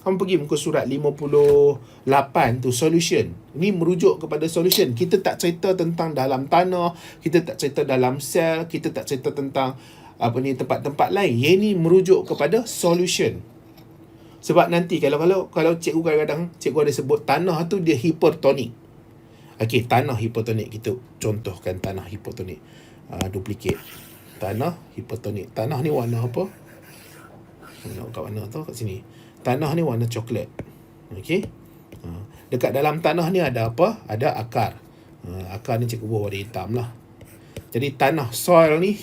Kamu pergi muka surat 58 tu, solution. Ni merujuk kepada solution. Kita tak cerita tentang dalam tanah, kita tak cerita dalam sel, kita tak cerita tentang tempat-tempat lain. Yang ni merujuk kepada solution. Sebab nanti kalau cikgu kadang-kadang cikgu ada sebut tanah tu dia hipertonik. Okey, tanah hipertonik. Kita contohkan tanah hipertonik. Duplicate. Tanah hipertonik. Tanah ni warna apa? Nak kat mana tu? Kat sini. Tanah ni warna coklat. Okey. Dekat dalam tanah ni ada apa? Ada akar. Akar ni cikgu buat warna hitam lah. Jadi tanah soil ni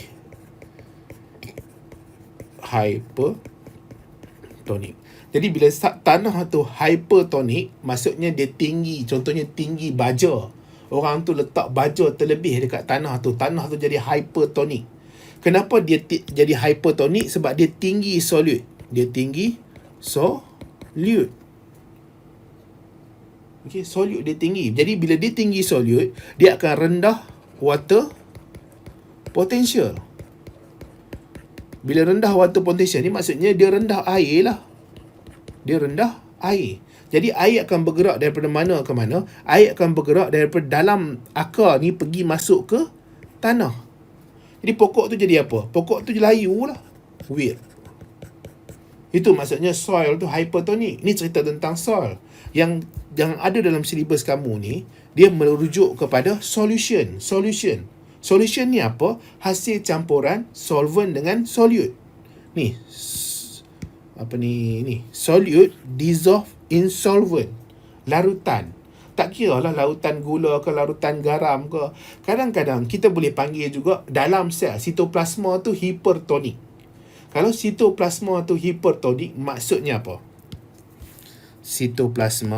hypertonik. Jadi bila tanah tu hypertonik, maksudnya dia tinggi. Contohnya tinggi baja. Orang tu letak baja terlebih dekat tanah tu. Tanah tu jadi hypertonik. Kenapa dia jadi hypertonik? Sebab dia tinggi solute. Dia tinggi solute. Okey, solute dia tinggi. Jadi bila dia tinggi solute, dia akan rendah water potential. Bila rendah water potential ni maksudnya dia rendah air lah. Dia rendah air. Jadi air akan bergerak daripada mana ke mana? Air akan bergerak daripada dalam akar ni pergi masuk ke tanah. Jadi pokok tu jadi apa? Pokok tu layu lah. Weird. Itu maksudnya soil tu hypertonik. Ni cerita tentang soil. Yang ada dalam silibus kamu ni, dia merujuk kepada solution. Solution ni apa? Hasil campuran solvent dengan solute. Ni. Solute dissolve in solvent. Larutan. Tak kira lah larutan gula ke larutan garam ke. Kadang-kadang kita boleh panggil juga dalam sel sitoplasma tu hipertonik. Kalau sitoplasma tu hipertonik, maksudnya apa? Cytoplasm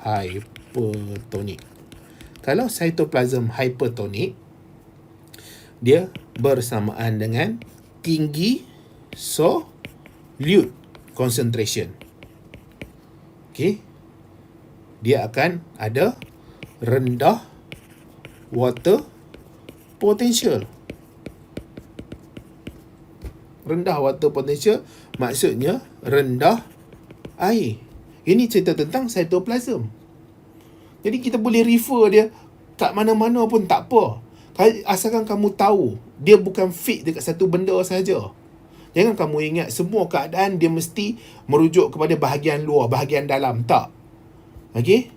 hypertonik. Kalau cytoplasm hypertonik, dia bersamaan dengan tinggi solute concentration. Okey. Dia akan ada rendah water potential. Rendah water potential maksudnya rendah air. Ini cerita tentang cytoplasm. Jadi kita boleh refer dia kat mana-mana pun tak apa. Asalkan kamu tahu dia bukan fix dekat satu benda saja. Jangan kamu ingat semua keadaan dia mesti merujuk kepada bahagian luar, bahagian dalam. Tak. Okey?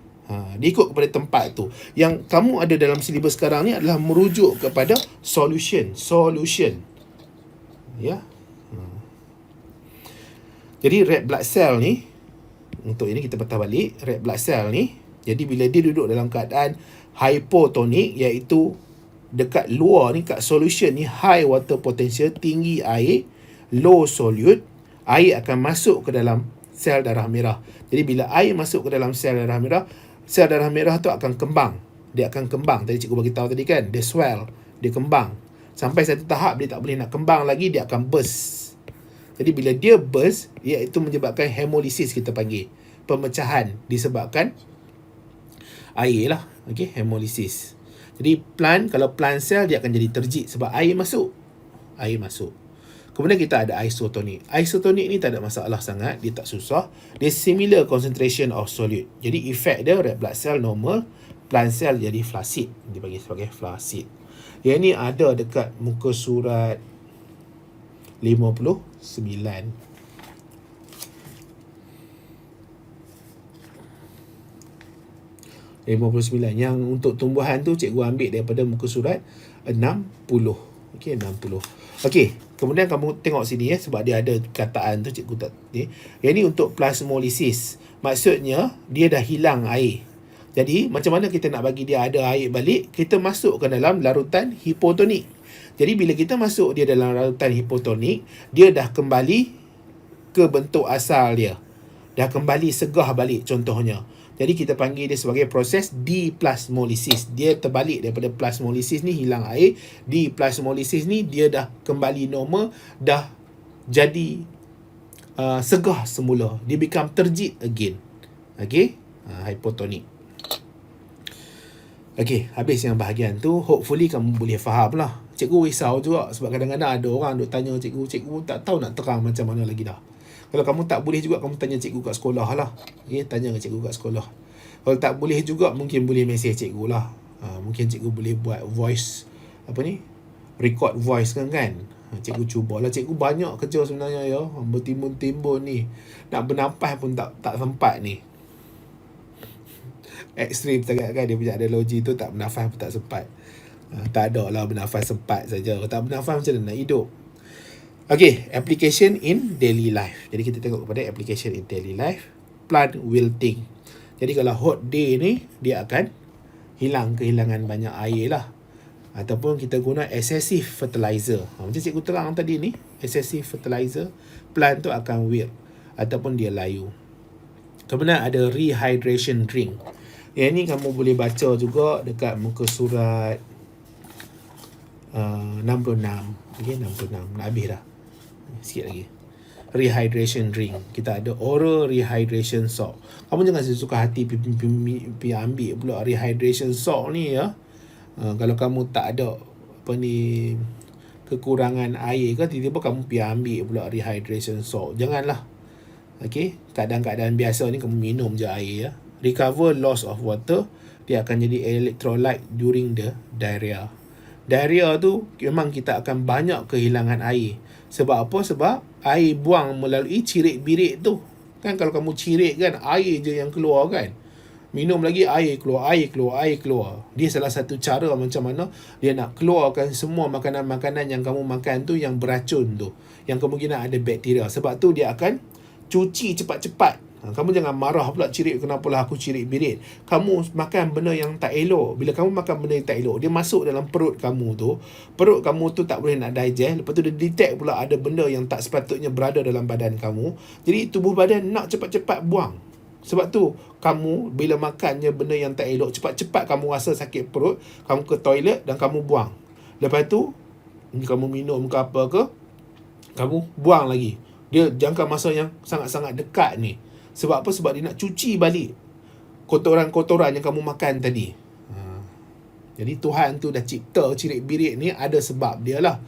Dia ikut kepada tempat tu. Yang kamu ada dalam silibus sekarang ni adalah merujuk kepada solution. Ya. Jadi red blood cell ni, untuk ini kita patah balik, red blood cell ni, jadi bila dia duduk dalam keadaan hypotonik, iaitu dekat luar ni, kat solution ni, high water potential, tinggi air, low solute, air akan masuk ke dalam sel darah merah. Jadi bila air masuk ke dalam sel darah merah tu akan kembang. Dia akan kembang. Tadi cikgu bagi tahu tadi kan, dia swell, dia kembang. Sampai satu tahap dia tak boleh nak kembang lagi, dia akan burst. Jadi bila dia burst, iaitu menyebabkan hemolisis, kita panggil. Pemecahan disebabkan air lah. Okey, hemolisis. Jadi kalau plant cell dia akan jadi terjit sebab air masuk. Kemudian kita ada isotonik. Isotonik ni tak ada masalah sangat, dia tak susah. Dia similar concentration of solute. Jadi efek dia red blood cell normal, plant cell jadi flaccid. Dibagi sebagai flaccid. Yang ni ada dekat muka surat 59. 59. Yang untuk tumbuhan tu cikgu ambil daripada muka surat 60. Okey, 60. Okey, kemudian kamu tengok sini sebab dia ada kataan tu cikgu tak ni. Yang ni untuk plasmolisis. Maksudnya dia dah hilang air. Jadi macam mana kita nak bagi dia ada air balik? Kita masukkan dalam larutan hipotonik. Jadi bila kita masuk dia dalam larutan hipotonik, dia dah kembali ke bentuk asal dia. Dah kembali segah balik contohnya. Jadi kita panggil dia sebagai proses diplasmolisis. Dia terbalik daripada plasmolisis ni hilang air. Diplasmolisis ni dia dah kembali normal, dah jadi segah semula. Dia become turgid again. Okay, hypotonik. Okay, habis yang bahagian tu. Hopefully kamu boleh faham lah. Cikgu risau juga sebab kadang-kadang ada orang duk tanya cikgu, cikgu tak tahu nak terang macam mana lagi dah. Kalau kamu tak boleh juga, kamu tanya cikgu kat sekolah lah. Okay, tanya ke cikgu kat sekolah. Kalau tak boleh juga, mungkin boleh mesej cikgu lah. Mungkin cikgu boleh buat voice, record voice kan. Cikgu cubalah. Cikgu banyak kerja sebenarnya ya. Bertimbun-timbun ni. Nak bernafas pun tak sempat ni. Ekstrim sangat kan. Dia punya analogi tu, tak bernafas pun tak sempat. Tak ada lah bernafas sempat saja. Kalau tak bernafas macam mana nak hidup? Okay, application in daily life. Jadi kita tengok kepada application in daily life. Plant wilting. Jadi kalau hot day ni, dia akan kehilangan banyak air lah. Ataupun kita guna excessive fertilizer. Macam cikgu terang tadi ni, excessive fertilizer, plant tu akan wilt. Ataupun dia layu. Kemudian ada rehydration drink. Yang ni kamu boleh baca juga dekat muka surat 66. Okay, 66. Nak habis dah. Sikit lagi. Rehydration drink. Kita ada oral rehydration salt. Kamu jangan sesuka hati pergi ambil pula rehydration salt ni ya. Kalau kamu tak ada kekurangan air ke, tiba-tiba kamu pergi ambil pula rehydration salt. Janganlah. Okay, keadaan-keadaan biasa ni kamu minum je air ya. Recover loss of water. Dia akan jadi electrolyte during the diarrhea. Diarrhea tu memang kita akan banyak kehilangan air. Sebab apa? Sebab air buang melalui cirit-birit tu. Kan kalau kamu cirit kan, air je yang keluar kan. Minum lagi air keluar, air keluar, air keluar. Dia salah satu cara macam mana dia nak keluarkan semua makanan-makanan yang kamu makan tu yang beracun tu. Yang kemungkinan ada bakteria. Sebab tu dia akan cuci cepat-cepat. Kamu jangan marah pula cirit, kenapalah aku cirit birit. Kamu makan benda yang tak elok. Bila kamu makan benda yang tak elok, dia masuk dalam perut kamu tu. Perut kamu tu tak boleh nak digest. Lepas tu dia detect pula ada benda yang tak sepatutnya berada dalam badan kamu. Jadi tubuh badan nak cepat-cepat buang. Sebab tu kamu bila makannya benda yang tak elok, cepat-cepat kamu rasa sakit perut, kamu ke toilet dan kamu buang. Lepas tu kamu minum ke apa ke, kamu buang lagi. Dia jangka masa yang sangat-sangat dekat ni. Sebab apa? Sebab dia nak cuci balik kotoran-kotoran yang kamu makan tadi. Jadi Tuhan tu dah cipta cirit-birit ni ada sebab dia lah.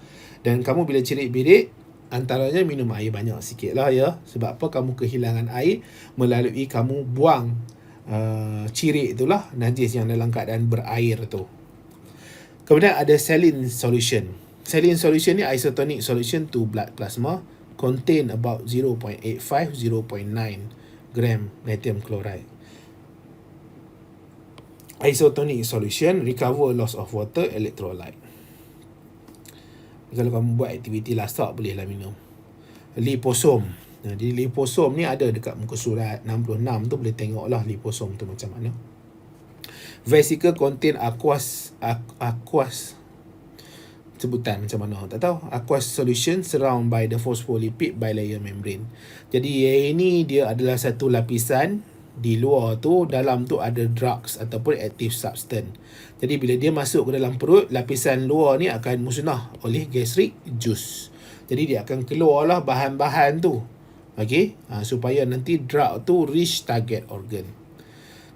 Dan kamu bila cirit-birit, antaranya minum air banyak sikit lah ya. Sebab apa? Kamu kehilangan air melalui kamu buang cirit itulah, najis yang dalam keadaan berair tu. Kemudian ada saline solution. Saline solution ni isotonic solution to blood plasma, contain about 0.85-0.9 gram natrium chloride. Isotonic solution, recover loss of water, electrolyte. Kalau kamu buat aktiviti lasak, bolehlah minum. Liposom. Jadi liposom ni ada dekat muka surat 66 tu, boleh tengok lah liposom tu macam mana. Vesicle contain aqueous sebutan macam mana tak tahu. Aqueous solution surround by the phospholipid bilayer membrane. Jadi ini dia adalah satu lapisan di luar tu, dalam tu ada drugs ataupun active substance. Jadi bila dia masuk ke dalam perut, lapisan luar ni akan musnah oleh gastric juice. Jadi dia akan keluarlah bahan-bahan tu. Okey, supaya nanti drug tu reach target organ.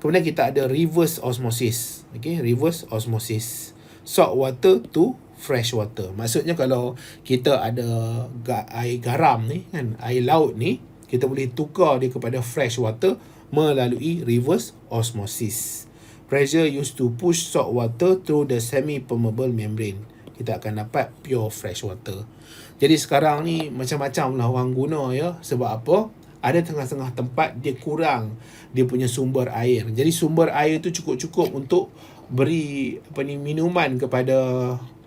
Kemudian kita ada reverse osmosis. Okey, reverse osmosis. Salt water to fresh water. Maksudnya kalau kita ada air garam ni kan, air laut ni, kita boleh tukar dia kepada fresh water melalui reverse osmosis. Pressure used to push salt water through the semi-permeable membrane. Kita akan dapat pure fresh water. Jadi sekarang ni macam-macam lah orang guna ya. Sebab apa? Ada tengah-tengah tempat dia kurang dia punya sumber air. Jadi sumber air tu cukup-cukup untuk beri minuman kepada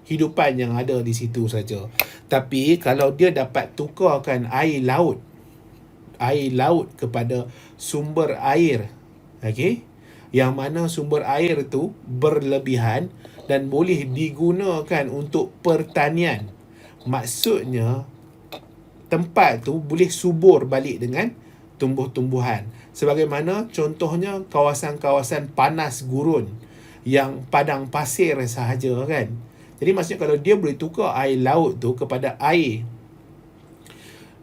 hidupan yang ada di situ saja. Tapi kalau dia dapat tukarkan air laut kepada sumber air, okey, yang mana sumber air tu berlebihan dan boleh digunakan untuk pertanian, maksudnya tempat tu boleh subur balik dengan tumbuh-tumbuhan. Sebagaimana contohnya kawasan-kawasan panas gurun yang padang pasir sahaja kan. Jadi maksudnya kalau dia boleh tukar air laut tu kepada air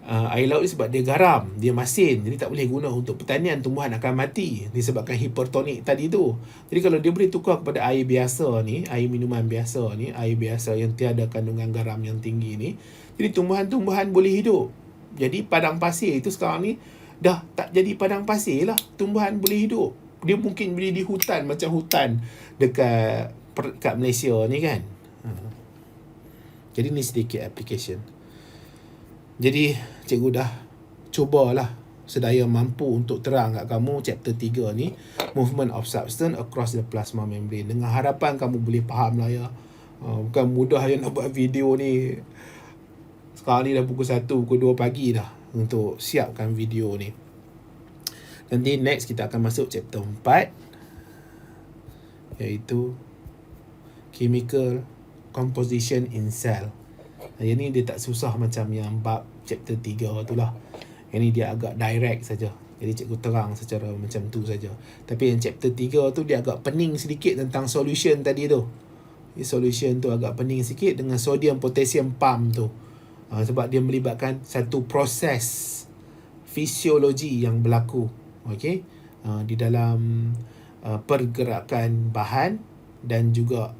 air laut ni sebab dia garam, dia masin, jadi tak boleh guna untuk pertanian, tumbuhan akan mati disebabkan hipertonik tadi tu. Jadi kalau dia boleh tukar kepada air biasa ni, air minuman biasa ni, air biasa yang tiada kandungan garam yang tinggi ni, jadi tumbuhan-tumbuhan boleh hidup. Jadi padang pasir itu sekarang ni dah tak jadi padang pasir lah, tumbuhan boleh hidup. Dia mungkin boleh di hutan, macam hutan dekat Malaysia ni kan. Jadi ni sedikit application. Jadi cikgu dah cubalah sedaya mampu untuk terang kat kamu chapter 3 ni, movement of substance across the plasma membrane, dengan harapan kamu boleh faham lah ya. Bukan mudah ya nak buat video ni. Sekarang ni dah pukul 1, pukul 2 pagi dah untuk siapkan video ni. Nanti next kita akan masuk chapter 4, iaitu chemical composition in cell. Yang ni dia tak susah macam yang bab chapter 3 tu lah. Yang ni dia agak direct saja. Jadi cikgu terang secara macam tu saja. Tapi yang chapter 3 tu dia agak pening sedikit tentang solution tadi tu. Solution tu agak pening sikit dengan sodium potassium pump tu. Sebab dia melibatkan satu proses fisiologi yang berlaku, okey, di dalam pergerakan bahan dan juga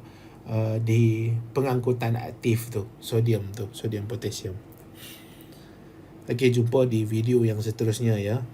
di pengangkutan aktif tu, sodium potassium. Okey, jumpa di video yang seterusnya ya.